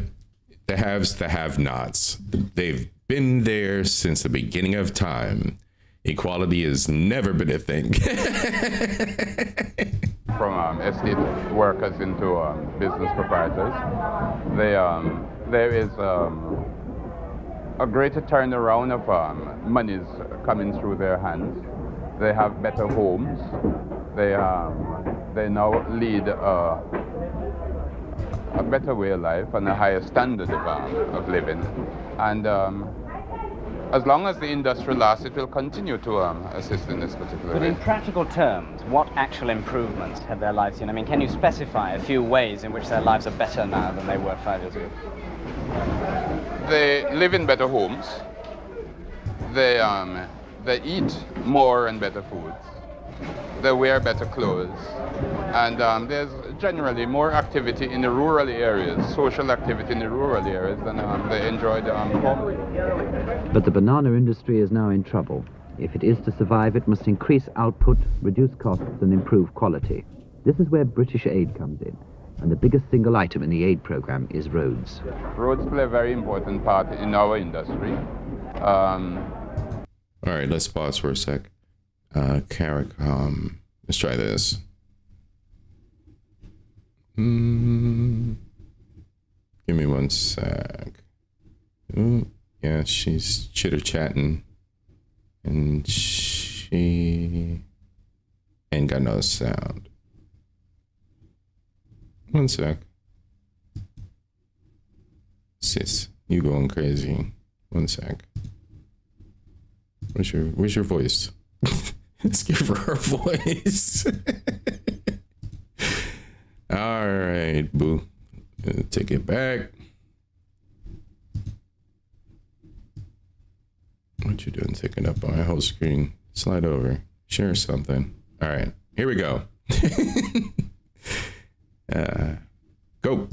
The haves, the have-nots. They've been there since the beginning of time. Equality has never been a thing. From estate workers into business proprietors, there is a greater turnaround of monies coming through their hands. They have better homes. They now lead a better way of life and a higher standard of living. And as long as the industry lasts, it will continue to assist in this particular But way. in practical terms, what actual improvements have their lives seen? I mean, can you specify a few ways in which their lives are better now than they were 5 years ago? They live in better homes. They eat more and better foods. They wear better clothes. And there's generally more activity in the rural areas, social activity in the rural areas than they enjoyed formerly. But the banana industry is now in trouble. If it is to survive, it must increase output, reduce costs, and improve quality. This is where British aid comes in, and the biggest single item in the aid program is roads. Roads play a very important part in our industry. All right, let's pause for a sec. CARICOM. Let's try this. Give me one sec. Ooh, yeah, she's chitter-chatting. And she ain't got no sound. One sec. Sis, you going crazy. One sec. Where's your voice? Let's give her voice. All right, boo. Take it back. What you doing? Taking up my whole screen. Slide over. Share something. All right, here we go. Go.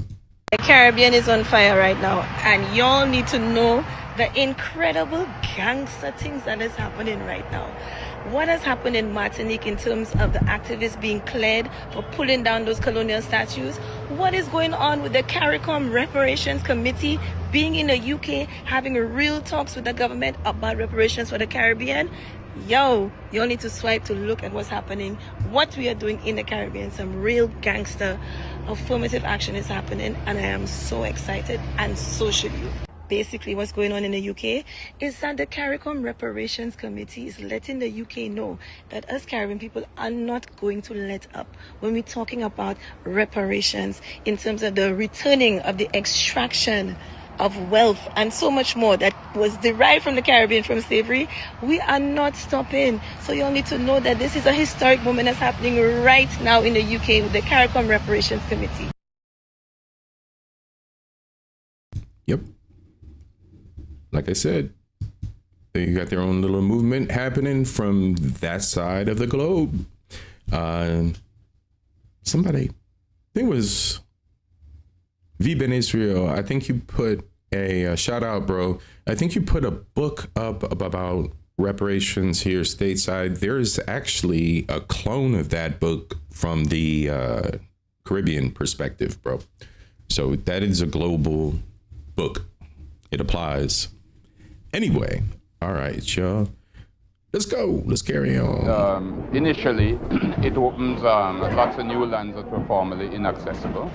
The Caribbean is on fire right now, and y'all need to know the incredible gangster things that is happening right now. what has happened in Martinique in terms of the activists being cleared for pulling down those colonial statues, what is going on with the CARICOM Reparations Committee being in the UK, having real talks with the government about reparations for the Caribbean. Yo, you all need to swipe to look at what's happening, what we are doing in the Caribbean. Some real gangster affirmative action is happening, and I am so excited, and so should you. Basically, what's going on in the UK is that the CARICOM Reparations Committee is letting the UK know that us Caribbean people are not going to let up when we're talking about reparations in terms of the returning of the extraction of wealth and so much more that was derived from the Caribbean from slavery. We are not stopping. So you all need to know that this is a historic moment that's happening right now in the UK with the CARICOM Reparations Committee. Yep. Like I said, they got their own little movement happening from that side of the globe. Somebody, I think it was V Ben Israel. I think you put a shout out, bro. I think you put a book up about reparations here stateside. There's actually a clone of that book from the Caribbean perspective, bro. So that is a global book. It applies. Anyway, all right, y'all. Let's go. Let's carry on. Initially, it opens lots of new lands that were formerly inaccessible.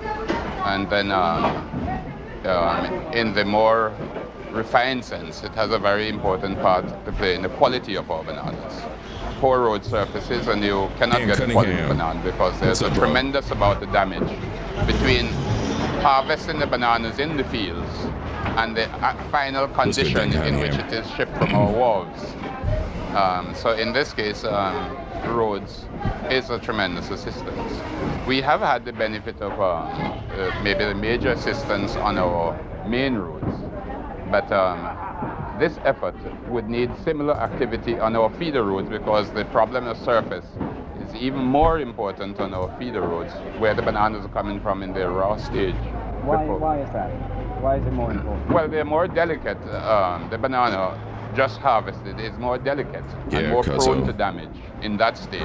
And then in the more refined sense, it has a very important part to play in the quality of our bananas. Poor road surfaces, and you cannot get a quality banana because there's a tremendous amount of damage between harvesting the bananas in the fields and the final condition in which it is shipped from our wharves. So in this case, roads is a tremendous assistance. We have had the benefit of maybe the major assistance on our main roads, but this effort would need similar activity on our feeder roads because the problem of surface is even more important on our feeder roads where the bananas are coming from in their raw stage. Why is that? Why is it more important? Well, they're more delicate. The banana just harvested is more delicate and more prone to damage in that stage.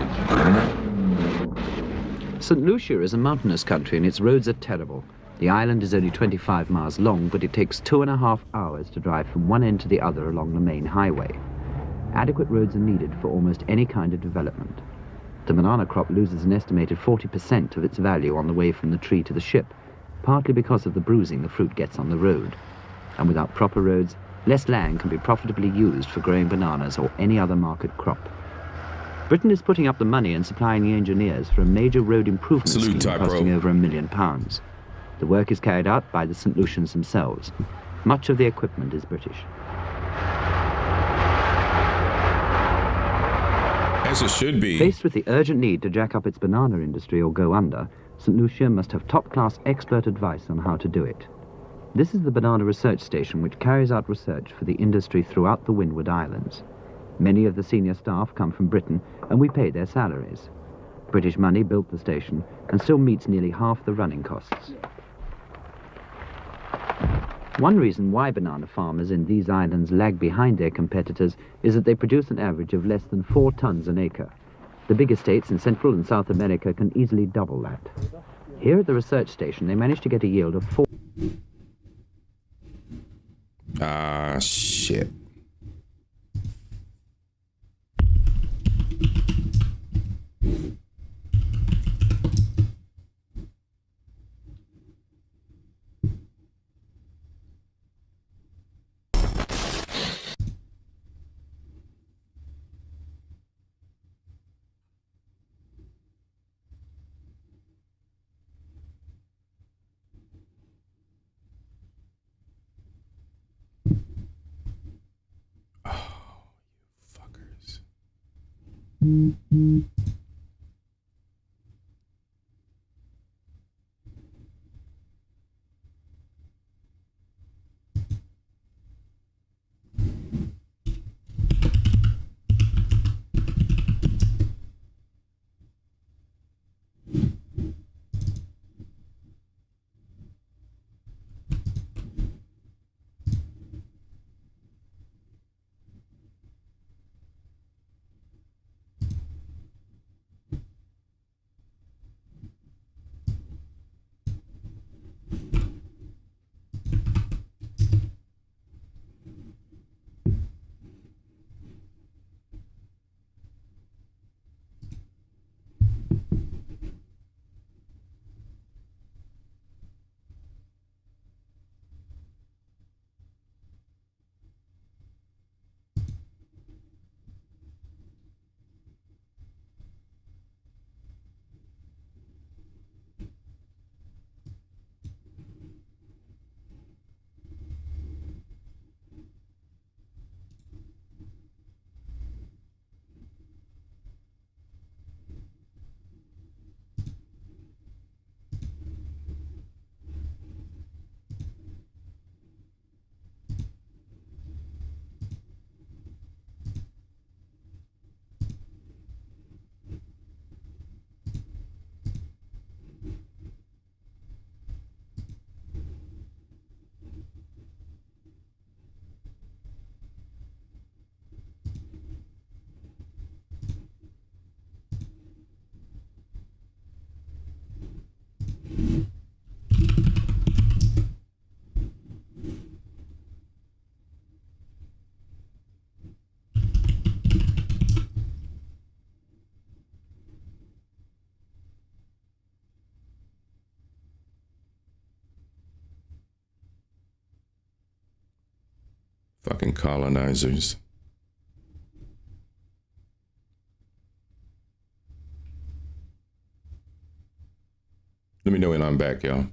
St. Lucia is a mountainous country and its roads are terrible. The island is only 25 miles long, but it takes 2.5 hours to drive from one end to the other along the main highway. Adequate roads are needed for almost any kind of development. The banana crop loses an estimated 40% of its value on the way from the tree to the ship, partly because of the bruising the fruit gets on the road. And without proper roads, less land can be profitably used for growing bananas or any other market crop. Britain is putting up the money and supplying the engineers for a major road improvement scheme costing over £1 million. The work is carried out by the St. Lucians themselves. Much of the equipment is British. As it should be. Faced with the urgent need to jack up its banana industry or go under, St. Lucia must have top-class expert advice on how to do it. This is the Banana Research Station, which carries out research for the industry throughout the Windward Islands. Many of the senior staff come from Britain, and we pay their salaries. British money built the station and still meets nearly half the running costs. One reason why banana farmers in these islands lag behind their competitors is that they produce an average of less than 4 tons an acre. The big estates in Central and South America can easily double that. Here at the research station, they managed to get a yield of 4. Ah, shit. Fucking colonizers. Let me know when I'm back, y'all.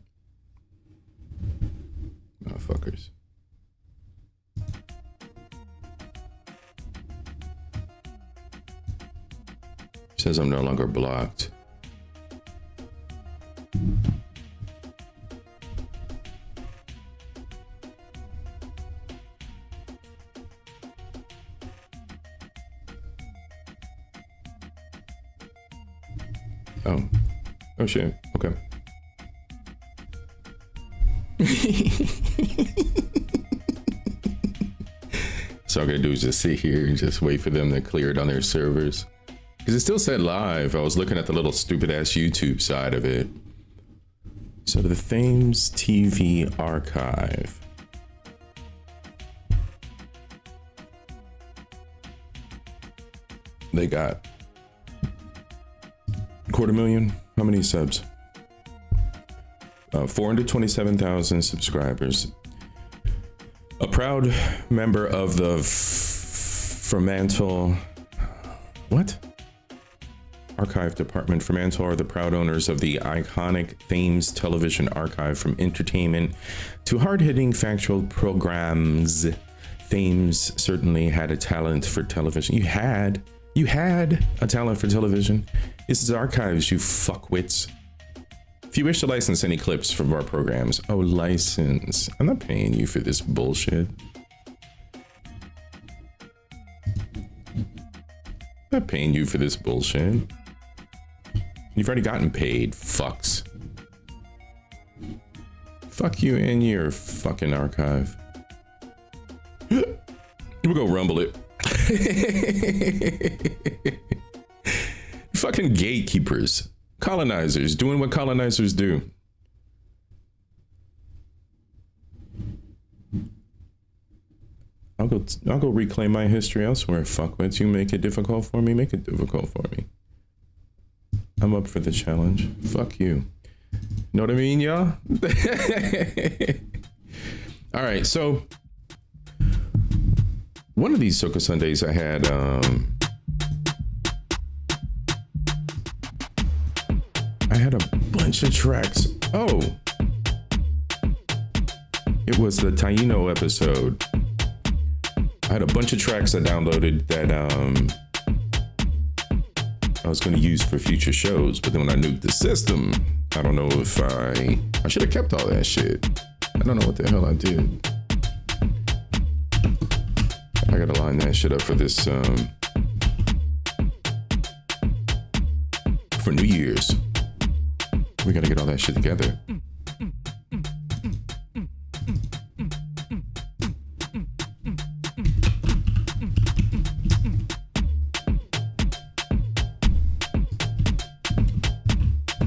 Motherfuckers. Says I'm no longer blocked. Oh shit. Okay. So all I gotta do is just sit here and just wait for them to clear it on their servers. Because it still said live. I was looking at the little stupid ass YouTube side of it. So the Thames TV archive. They got 250,000. How many subs? 427,000 subscribers. A proud member of the Fremantle. What? Archive Department. Fremantle are the proud owners of the iconic Thames television archive, from entertainment to hard-hitting factual programs. Thames certainly had a talent for television. You had a talent for television. This is archives, you fuckwits. If you wish to license any clips from our programs, license. I'm not paying you for this bullshit. I'm not paying you for this bullshit. You've already gotten paid, fucks. Fuck you and your fucking archive. We'll go rumble it. Fucking gatekeepers. Colonizers doing what colonizers do. I'll go reclaim my history elsewhere, fuckwits. You make it difficult for me, make it difficult for me. I'm up for the challenge. Fuck you. Know what I mean, y'all? All right, so one of these SOCA Sundays I had a bunch of tracks. Oh, it was the Taino episode. I had a bunch of tracks I downloaded that I was going to use for future shows, but then when I nuked the system, I don't know if I should have kept all that shit. I don't know what the hell I did. I gotta line that shit up for this for New Year's. We gotta get all that shit together.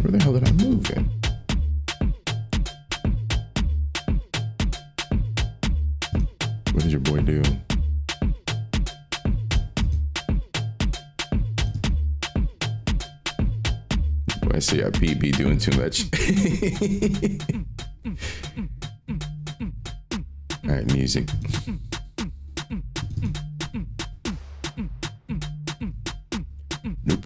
Where the hell did I move it? What did your boy do? Boy, C.I.P. be doing too much. All right, music. Nope.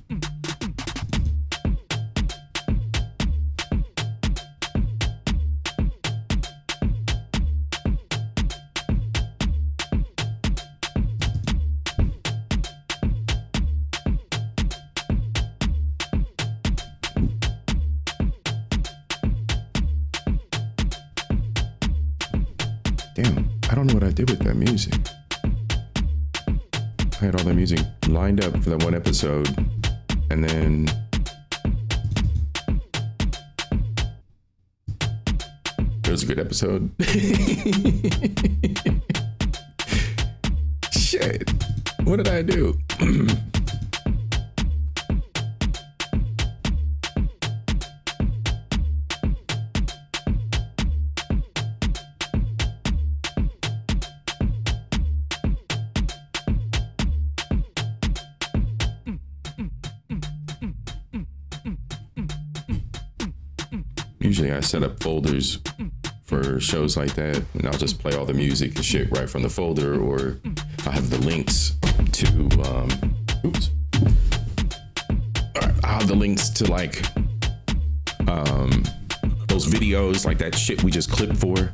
Damn, I don't know what I did with that music. I had all the music lined up for that one episode, and then it was a good episode. Shit, what did I do? Usually I set up folders for shows like that, and I'll just play all the music and shit right from the folder, or I'll have the links to I'll have the links to like those videos, like that shit we just clipped for.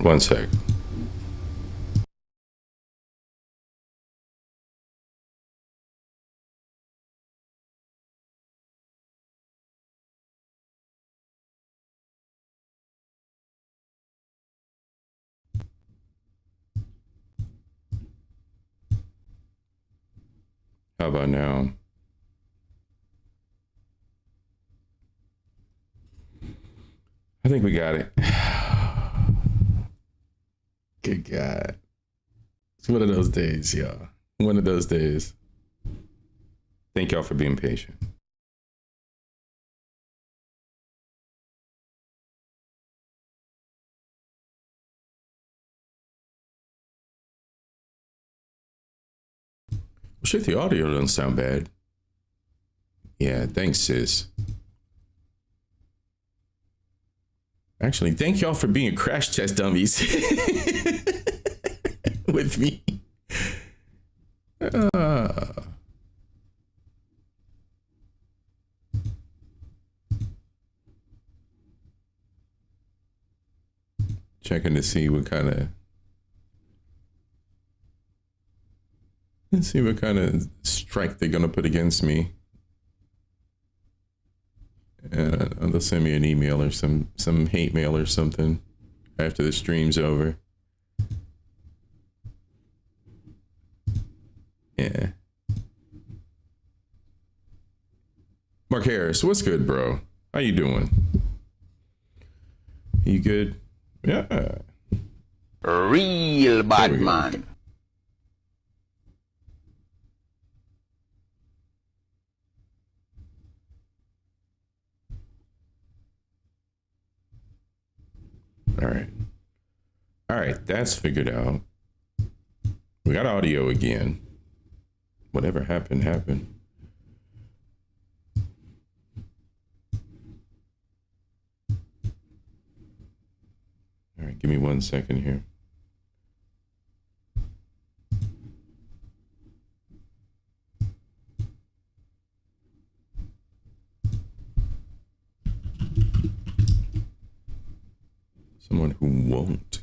1 sec. How about now? I think we got it. Good God. It's one of those days, y'all. One of those days. Thank y'all for being patient. Shit, the audio doesn't sound bad. Yeah, thanks, sis. Actually, thank y'all for being crash test dummies with me. Checking to see what kind of... Let's see what kind of strike they're gonna put against me. And they'll send me an email or some hate mail or something after the stream's over. Yeah. Mark Harris, what's good, bro? How you doing? You good? Yeah. Real bad man. All right, that's figured out. We got audio again. Whatever happened, happened. All right, give me 1 second here. Someone who won't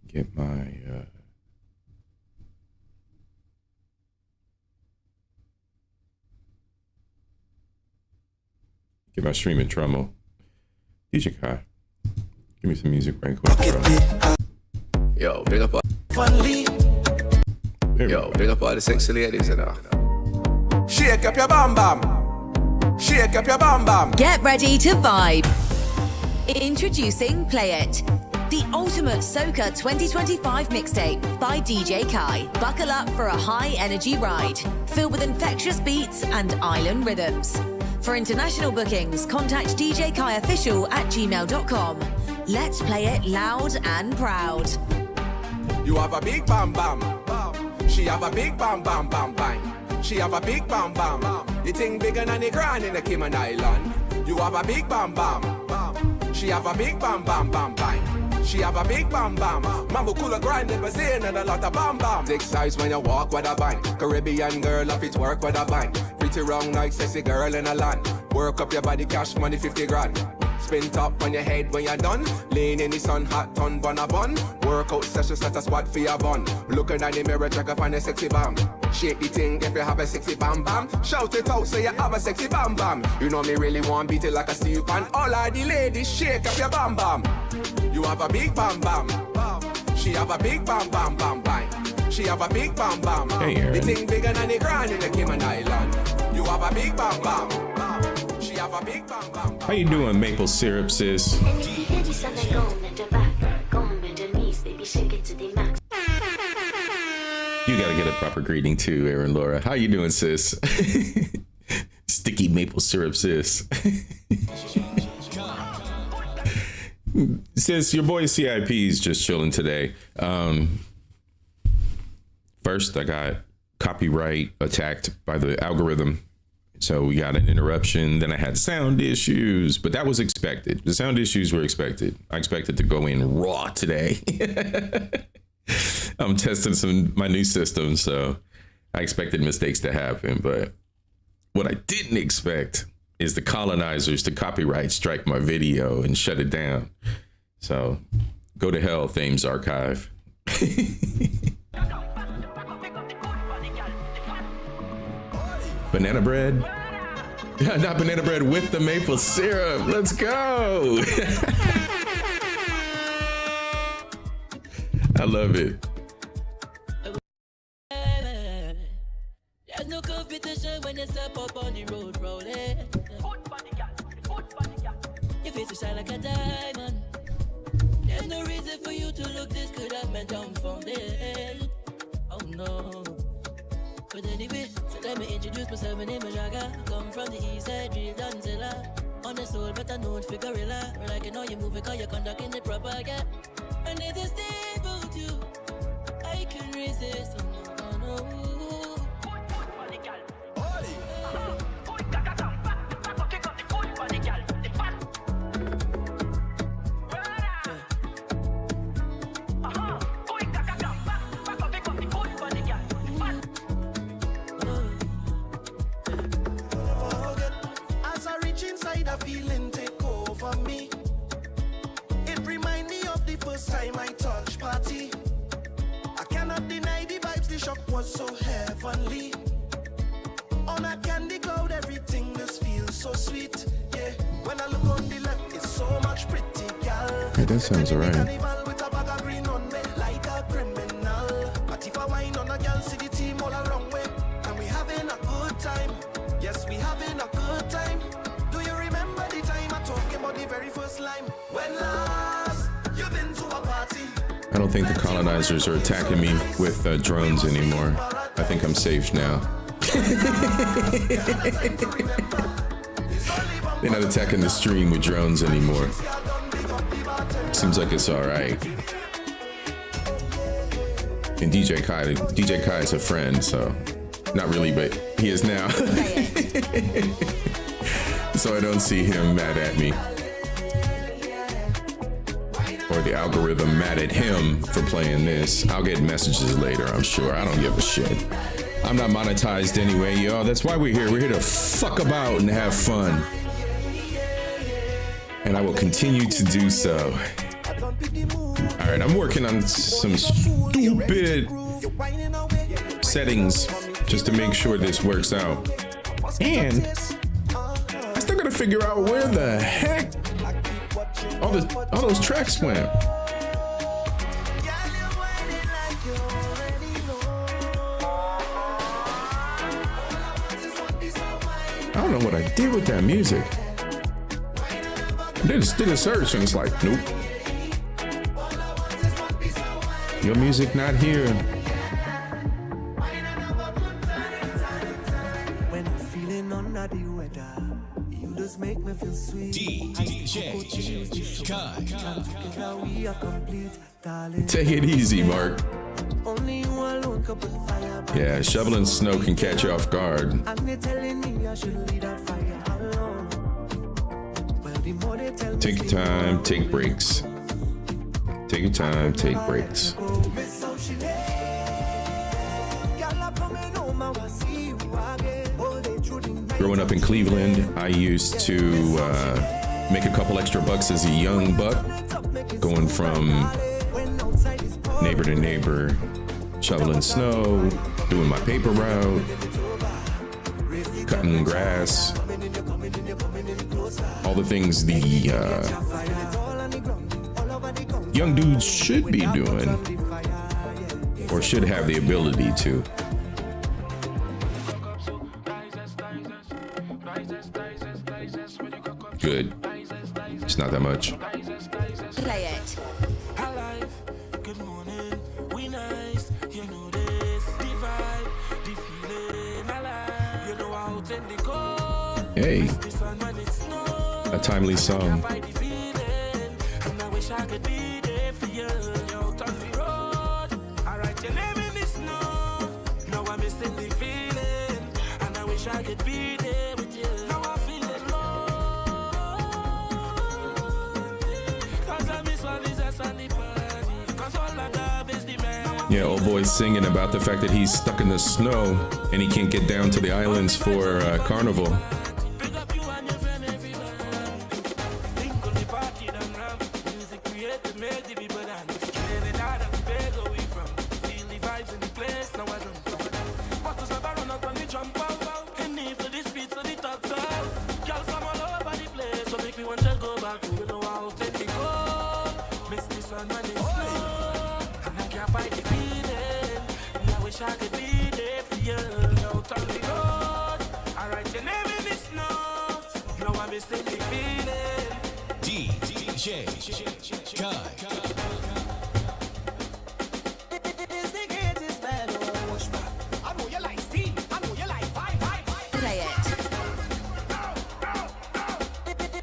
get my stream in trouble. DJ Kai, give me some music right quick, bro. Yo, big up all. Yo, big up all the sexy ladies and all. Shake up your bam bam. Shake up your bam bam. Get ready to vibe. Introducing Play It, the ultimate SOCA 2025 mixtape by DJ Kai. Buckle up for a high-energy ride filled with infectious beats and island rhythms. For international bookings, contact DJ Kai Official at gmail.com. Let's play it loud and proud. You have a big bam bam. She have a big bam bam bam bang. She have a big bam bam. The thing bigger than the Grand in the Cayman Island. You have a big bam bam. She have a big bam bam bam bang. She have a big bam bam. Mambo cooler grinding, but saying and a lot of bam bam. Take size when you walk with a bang. Caribbean girl, off it work with a bang. Pretty round like sexy girl in a land. Work up your body, cash money 50 grand. Spin top on your head when you're done. Lean in the sun, hot ton, bun a bun. Workout session, set a spot for your bun. Looking at the mirror, check up on a sexy bam. Shake the thing if you have a sexy bam bam. Shout it out so you have a sexy bam bam. You know me really want beat it like a steel pan. All of the ladies shake up your bam bam. You have a big bam bam. She have a big bam bam bam bang. She have a big bam bam. Hey, Aaron. The thing bigger than the Grand in the Cayman Island. You have a big bam bam. She have a big bam bam. How you doing, maple syrup, sis? You gotta get a proper greeting too, Aaron Laura. How you doing, sis? Sticky maple syrup, sis. Sis, your boy CIP is just chilling today. First, I got copyright attacked by the algorithm. So we got an interruption. Then I had sound issues, but that was expected. The sound issues were expected. I expected to go in raw today. I'm testing my new system, so I expected mistakes to happen. But what I didn't expect is the colonizers to copyright strike my video and shut it down. So go to hell, Thames Archive. Banana bread? Not banana bread with the maple syrup. Let's go. I love it. There's no competition when you step up on the road, rolling. Your face will shine like a diamond. There's no reason for you to look this good. I've been down from there. Oh no. But anyway, so let me introduce myself. My name is Jaga. I come from the east side, real Danzilla. On the soul, better known figurilla. We're like, you know, you move because you're conducting it proper, yeah. And if it's about you, I can resist. Oh, no, no. As I reach inside, a feeling take over me. It remind me of the first time I touched party. I cannot deny the vibes, the shock was so heavenly. On a candy cloud, everything just feels so sweet. Yeah, when I look on the left, it's so much pretty girl. Hey, that sounds alright. With a bag of green on me, like a criminal. But if I wine on a girl, see the team all around way, and we having a good time. Yes, we having a good time. Do you remember the time I talking about the very first line? When last you've been to a party? I don't think the colonizers are attacking me with drones anymore. I think I'm safe now. They're not attacking the stream with drones anymore. Seems like it's all right. And DJ Kai is a friend, so not really, but he is now. So I don't see him mad at me. Or the algorithm mad at him for playing this. I'll get messages later, I'm sure. I don't give a shit. I'm not monetized anyway, y'all. That's why we're here. We're here to fuck about and have fun. And I will continue to do so. All right, I'm working on some stupid settings just to make sure this works out. And I still gotta figure out where the heck all those tracks went. I don't know what I did with that music. I just did a search and it's like, nope. Your music not here. When I'm feeling under the weather, you just make me feel sweet. DJ Kai. Take it easy, Mark. Only you alone can put fire. Yeah, shoveling snow can catch you off guard. And they telling me I should leave that fire alone. Well, the more they tell Take your time, take breaks. Take your time, take breaks. Growing up in Cleveland, I used to make a couple extra bucks as a young buck, going from neighbor to neighbor, shoveling snow, doing my paper route, cutting grass, all the things the young dudes should be doing, or should have the ability to. Good. It's not that much. Play it. Hey, a timely song. Yeah, old boy's singing about the fact that he's stuck in the snow and he can't get down to the islands for carnival. And I can't fight the feeling. And I wish I could be there for you. Yo, turn me on. I write your name in this note. Now I'm instantly feeling. DJ Kai. It's the greatest battle. I know you like steam. I know you like vibe. Play it.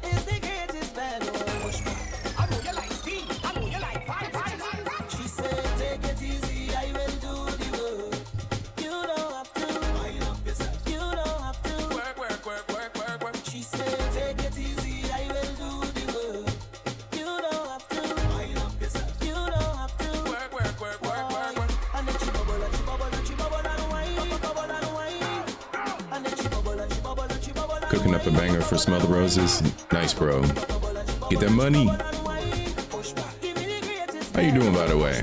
It's the greatest battle. I know you like steam. I know you like vibe. She said, take it easy. I will do the work. You don't have to wind up yourself. You don't have to work. She said, take it easy. I will do the work. You don't have to wind up yourself. You don't have to work. And then she bubble and she bubble and she bubble and wine. And then she bubble and she bubble and she bubble and Cooking up a banger for Smell the Roses. Nice, bro. Get that money. How you doing, by the way?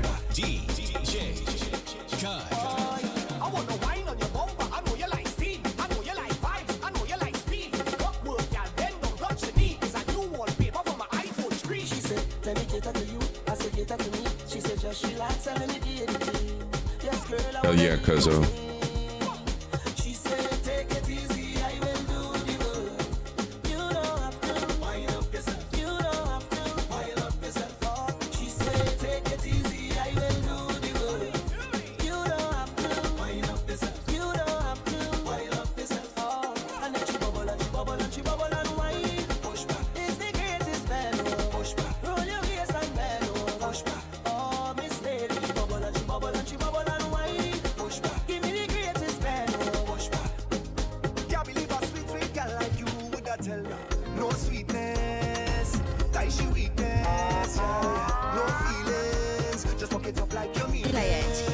I wanna wine on your bumper. I know you like steam. I know you like vibes. I know you like speed. What work, y'all? Then don't touch your knee. It's a new wallpaper for my iPhone screen. She said, let me cater to you. I said, cater to me. She said, just relax and let me do anything. Yes, girl. Hell yeah, cuzzo. She said, take it easy. I will do the work. You don't have to wind up yourself. You don't have to wind up yourself. She said, take it easy. I will do the work. You don't have to wind up yourself. You don't have to wind up yourself. And then she bubble and she bubble and she bubble and wine. Push back. It's the greatest battle. Push back. Roll your waist and bend over. Push back. Oh, Miss Lady. She bubble and she bubble and she bubble and wine. Push back. Give me the greatest battle. Push back. Can't believe a sweet girl like you would I tell ya. No sweetness, tie she weakness. Yeah. No feelings, just walk it up like you mean Play it.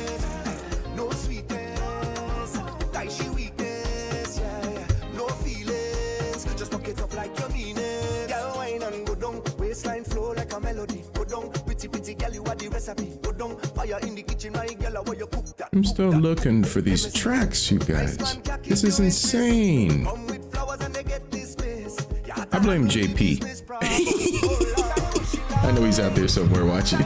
No sweetness, tie she weakness. Yeah. No feelings, just walk it up like you mean it. Girl, wine and go down, waistline flow like a melody. Go down, pretty girl, you are the recipe. Go down, fire in the kitchen, my girl, where you cook that. I'm still looking for these tracks, you guys. This is insane. I blame JP. I know he's out there somewhere watching.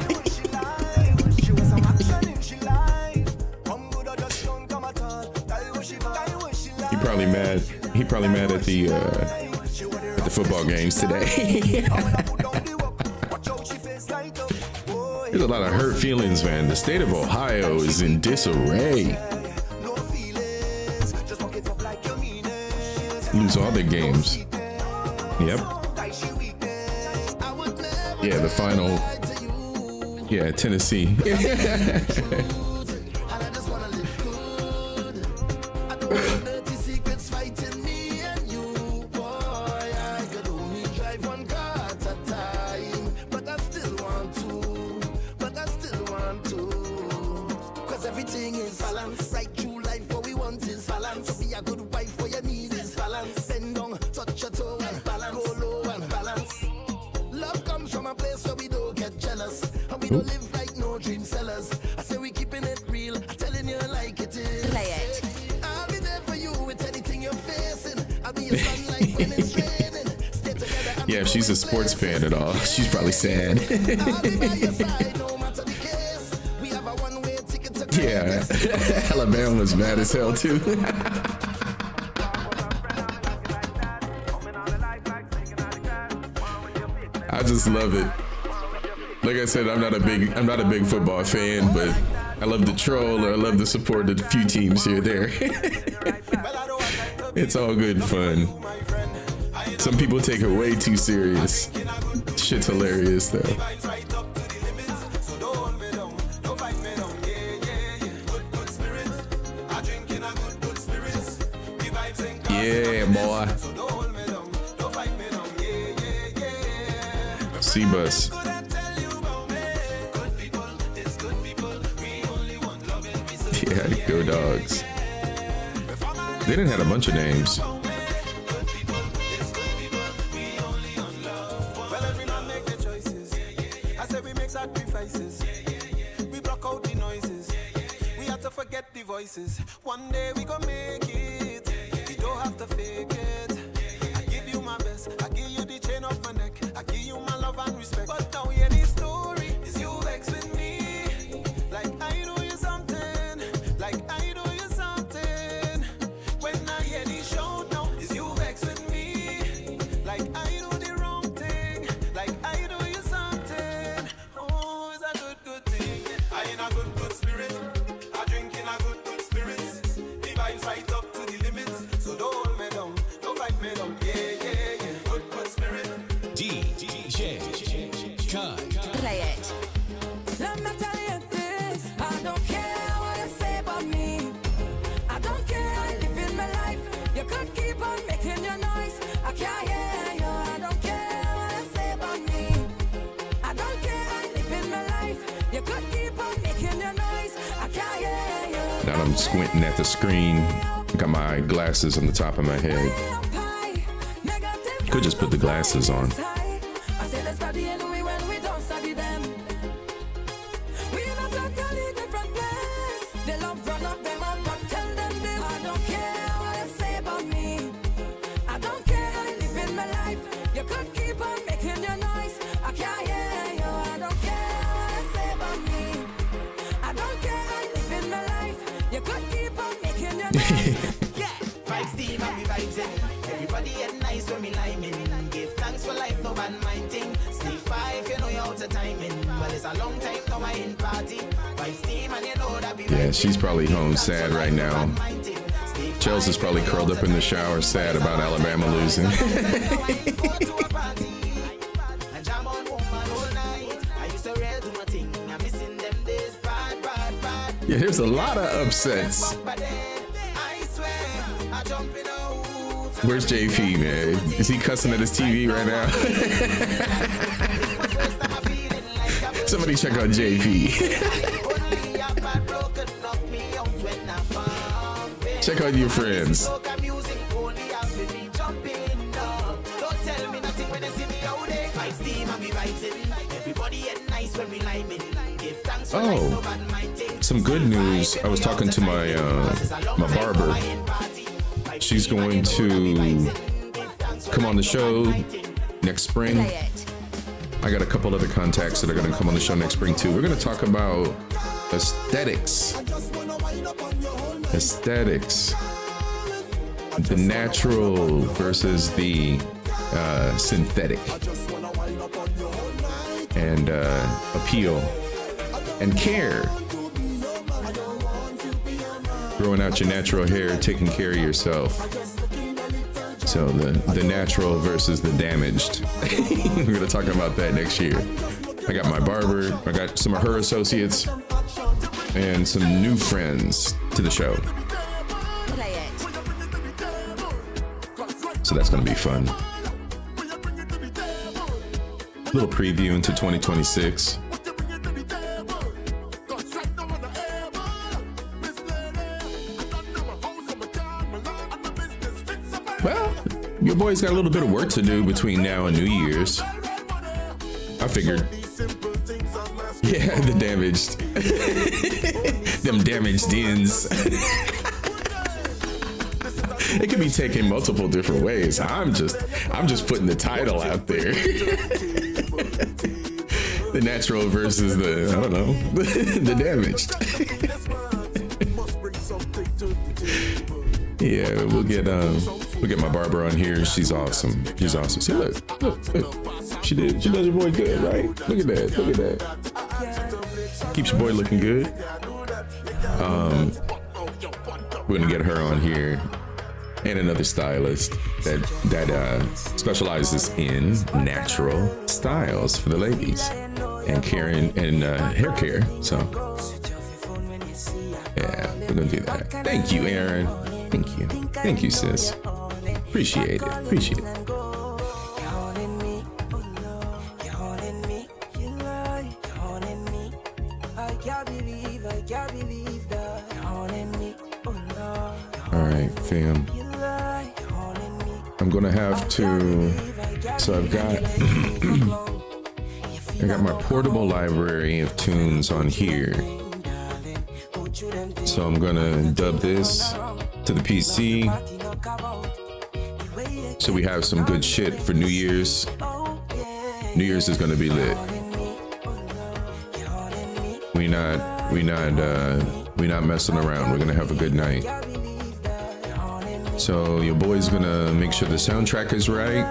He probably mad. He probably mad at the football games today. There's a lot of hurt feelings, man. The state of Ohio is in disarray. Lose all their games. Yep. Yeah, the final. Yeah, Tennessee. Everything is balance, right through life. What we want is balance. So be a good wife. What you need is balance. Bend down, touch your toe and balance. Go low and balance. Love comes from a place where we don't get jealous, and we don't live like no dream sellers. I say we keeping it real. I'm telling you like it is. Play it. I'll be there for you with anything you're facing. I'll be your sunlight when it's raining. Stay together. Yeah, if she's a sports fan at all, she's probably sad. I'll be by your side no matter the case. We have a one-way ticket to Yeah, Alabama's mad as hell too. I just love it. Like I said, I'm not a big football fan, but I love the troll, or I love the support of a few teams here or there. It's all good fun. Some people take it way too serious. Shit's hilarious though. Yeah, boy. C-Bus. Yeah, go Dogs. They didn't have a bunch of names. Well, every man make their choices. I say we make sacrifices. We block out the noises. We have to forget the voices. One day we gon' make it. We don't have to fake it. I give you my best. I give you the chain off my neck. I give you my love and respect. But now hear the story. Is you vex with me? Now I'm squinting at the screen. Got my glasses on the top of my head. Could just put the glasses on. Everybody get nice when me liming. Give thanks for life, no bad minding. Stay 5, you know you're out of timing. Well, it's a long time now I in party. Vibes team and you know that be Yeah, she's probably home sad right now. Chelsea's probably curled up in the shower sad about Alabama losing. Yeah, there's a lot of upsets. Where's JP, man? Is he cussing at his TV right now? Somebody check out JP. Check out your friends. Oh, some good news. I was talking to my barber. She's going to come on the show next spring. I got a couple other contacts that are going to come on the show next spring too. We're going to talk about aesthetics. Aesthetics. The natural versus the synthetic. And appeal. And care. Growing out your natural hair, taking care of yourself. So the natural versus the damaged. We're going to talk about that next year. I got my barber, I got some of her associates, and some new friends to the show. So that's going to be fun. Little preview into 2026. Well, your boy's got a little bit of work to do between now and New Year's. I figured. Yeah, the damaged. Them damaged ends. It can be taken multiple different ways. I'm just putting the title out there. The natural versus the, I don't know, the damaged. Yeah, we'll get my barber on here. She's awesome. She's awesome. See, look. She does your boy good, right? Look at that. Keeps your boy looking good. We're gonna get her on here, and another stylist that specializes in natural styles for the ladies and caring and hair care. So yeah, we're gonna do that. Thank you, Aaron. Thank you, sis. Appreciate it. All right, fam. I'm gonna have to. So I got my portable library of tunes on here. So I'm gonna dub this to the PC. So we have some good shit for New Year's. New Year's is gonna be lit. We not messing around. We're gonna have a good night. So your boy's gonna make sure the soundtrack is right.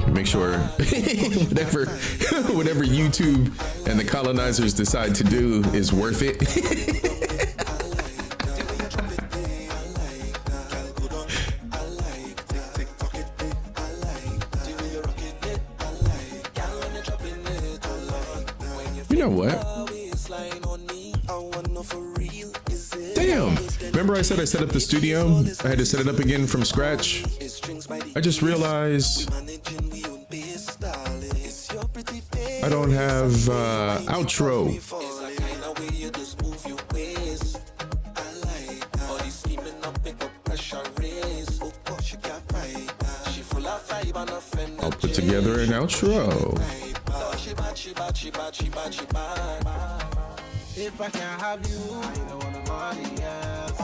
Make sure whatever YouTube and the colonizers decide to do is worth it. You know what? Damn. Remember I said I set up the studio? I had to set it up again from scratch. I just realized I don't have outro. I'll put together an outro. If I can't have you, I don't wanna body else.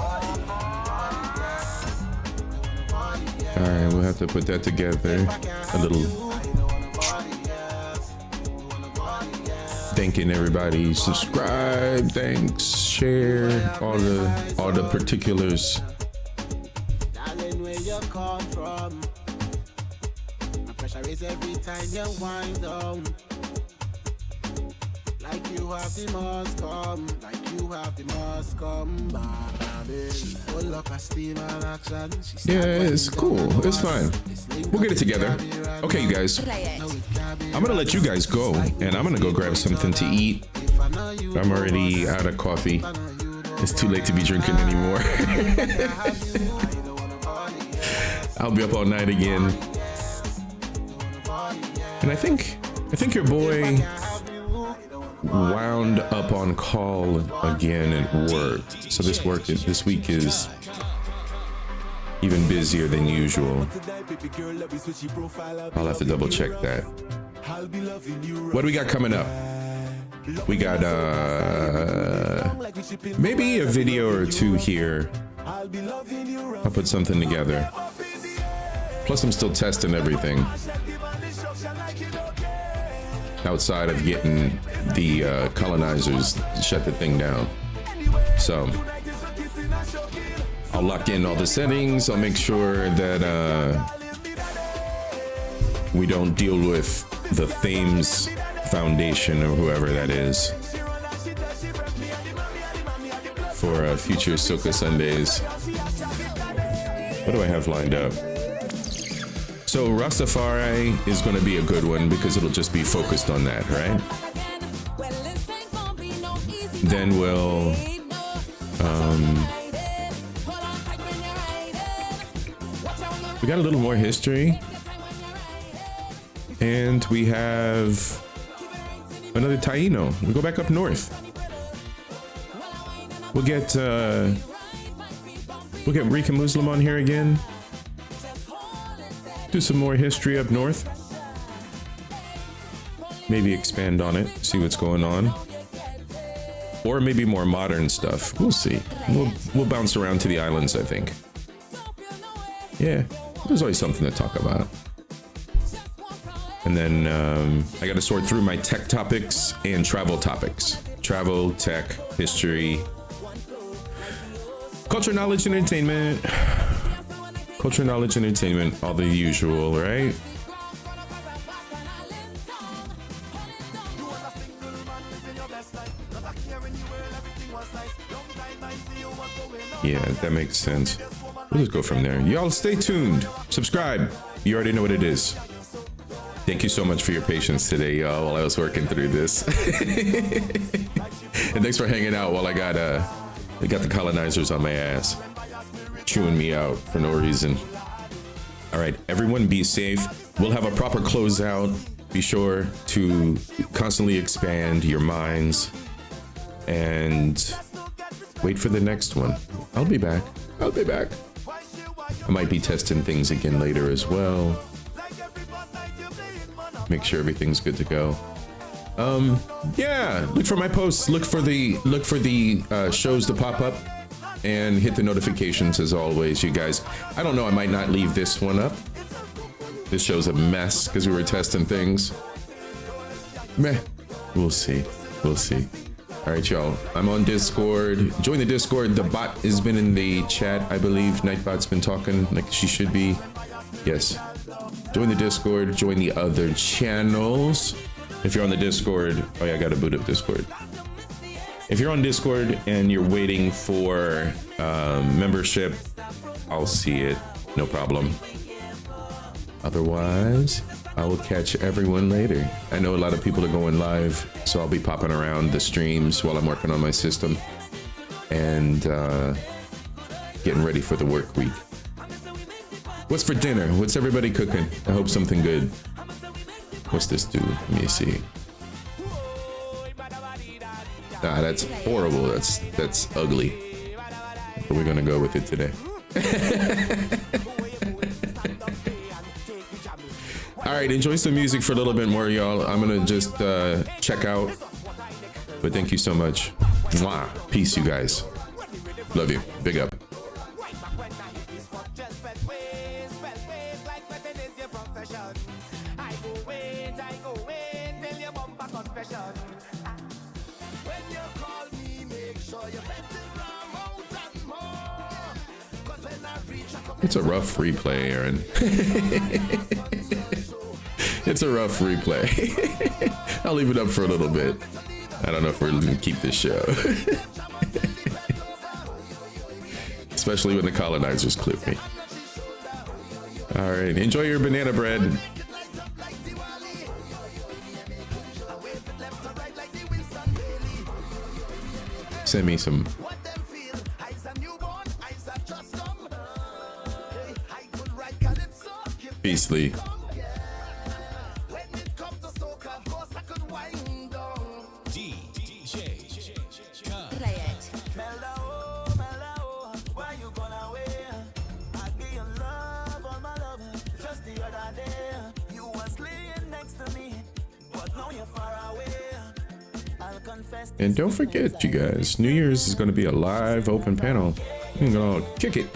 All right, we'll have to put that together. A little thanking everybody. Subscribe, thanks, share, all the particulars. Darling, where you come from? My pressure is every time you wind down. Like you have the must come, like you have the must come back. Full up a steam and action. Yeah, it's cool. It's fine. We'll get it together. Okay, you guys. I'm gonna let you guys go, and I'm gonna go grab something to eat. I'm already out of coffee. It's too late to be drinking anymore. I'll be up all night again. And I think your boy wound up on call again at work. So this week is even busier than usual. I'll have to double check that. What do we got coming up? We got maybe a video or two here. I'll put something together. Plus I'm still testing everything outside of getting the colonizers to shut the thing down. So I'll lock in all the settings. I'll make sure that we don't deal with the Thames Foundation or whoever that is for future SOCA Sundays. What do I have lined up? So Rastafari is going to be a good one because it'll just be focused on that, right? Then we'll we got a little more history, and we have another Taino. We go back up north. We'll get Rika Muslim on here again. Do some more history up north. Maybe expand on it, see what's going on. Or maybe more modern stuff. We'll see. We'll bounce around to the islands, I think. Yeah, there's always something to talk about. And then I got to sort through my tech topics and travel topics. Travel, tech, history, culture, knowledge, and entertainment. Culture, knowledge, and entertainment, all the usual, right? Yeah, that makes sense. We'll just go from there. Y'all stay tuned. Subscribe. You already know what it is. Thank you so much for your patience today, y'all, while I was working through this. And thanks for hanging out while I got the colonizers on my ass, chewing me out for no reason. All right, everyone be safe. We'll have a proper closeout. Be sure to constantly expand your minds and wait for the next one. I'll be back. I might be testing things again later as well. Make sure everything's good to go. Yeah, look for my posts. Look for the shows to pop up, and hit the notifications as always, you guys. I don't know, I might not leave this one up. This show's a mess because we were testing things. Meh. We'll see. All right, y'all. I'm on Discord. Join the Discord. The bot has been in the chat, I believe. Nightbot's been talking like she should be. Yes. Join the Discord. Join the other channels. If you're on the Discord, oh yeah, I gotta boot up Discord. If you're on Discord and you're waiting for membership, I'll see it. No problem. Otherwise, I will catch everyone later. I know a lot of people are going live, so I'll be popping around the streams while I'm working on my system and getting ready for the work week. What's for dinner? What's everybody cooking? I hope something good. What's this do? Let me see. Nah, that's horrible. That's ugly. But we're gonna go with it today. All right, enjoy some music for a little bit more, y'all. I'm gonna just check out. But thank you so much. Mwah. Peace, you guys. Love you. Big up. It's a rough replay, Aaron. It's a rough replay. I'll leave it up for a little bit. I don't know if we're going to keep this show. Especially when the colonizers clip me. All right, enjoy your banana bread. Send me some. Peace, Lee. And don't forget, you guys, New Year's is going to be a live open panel. We're going to kick it.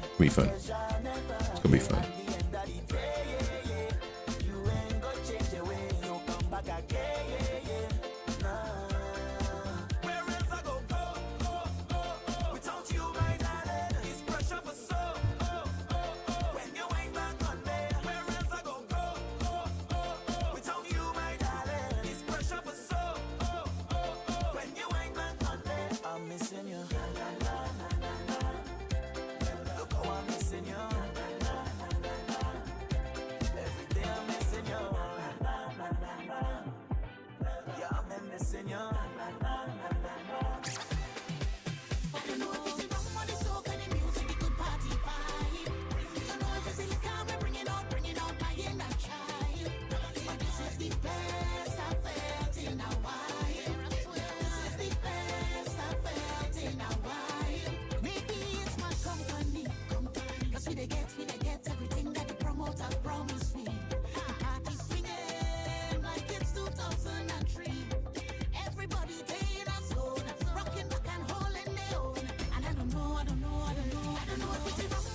It'll be fun. It's going to be fun. I don't know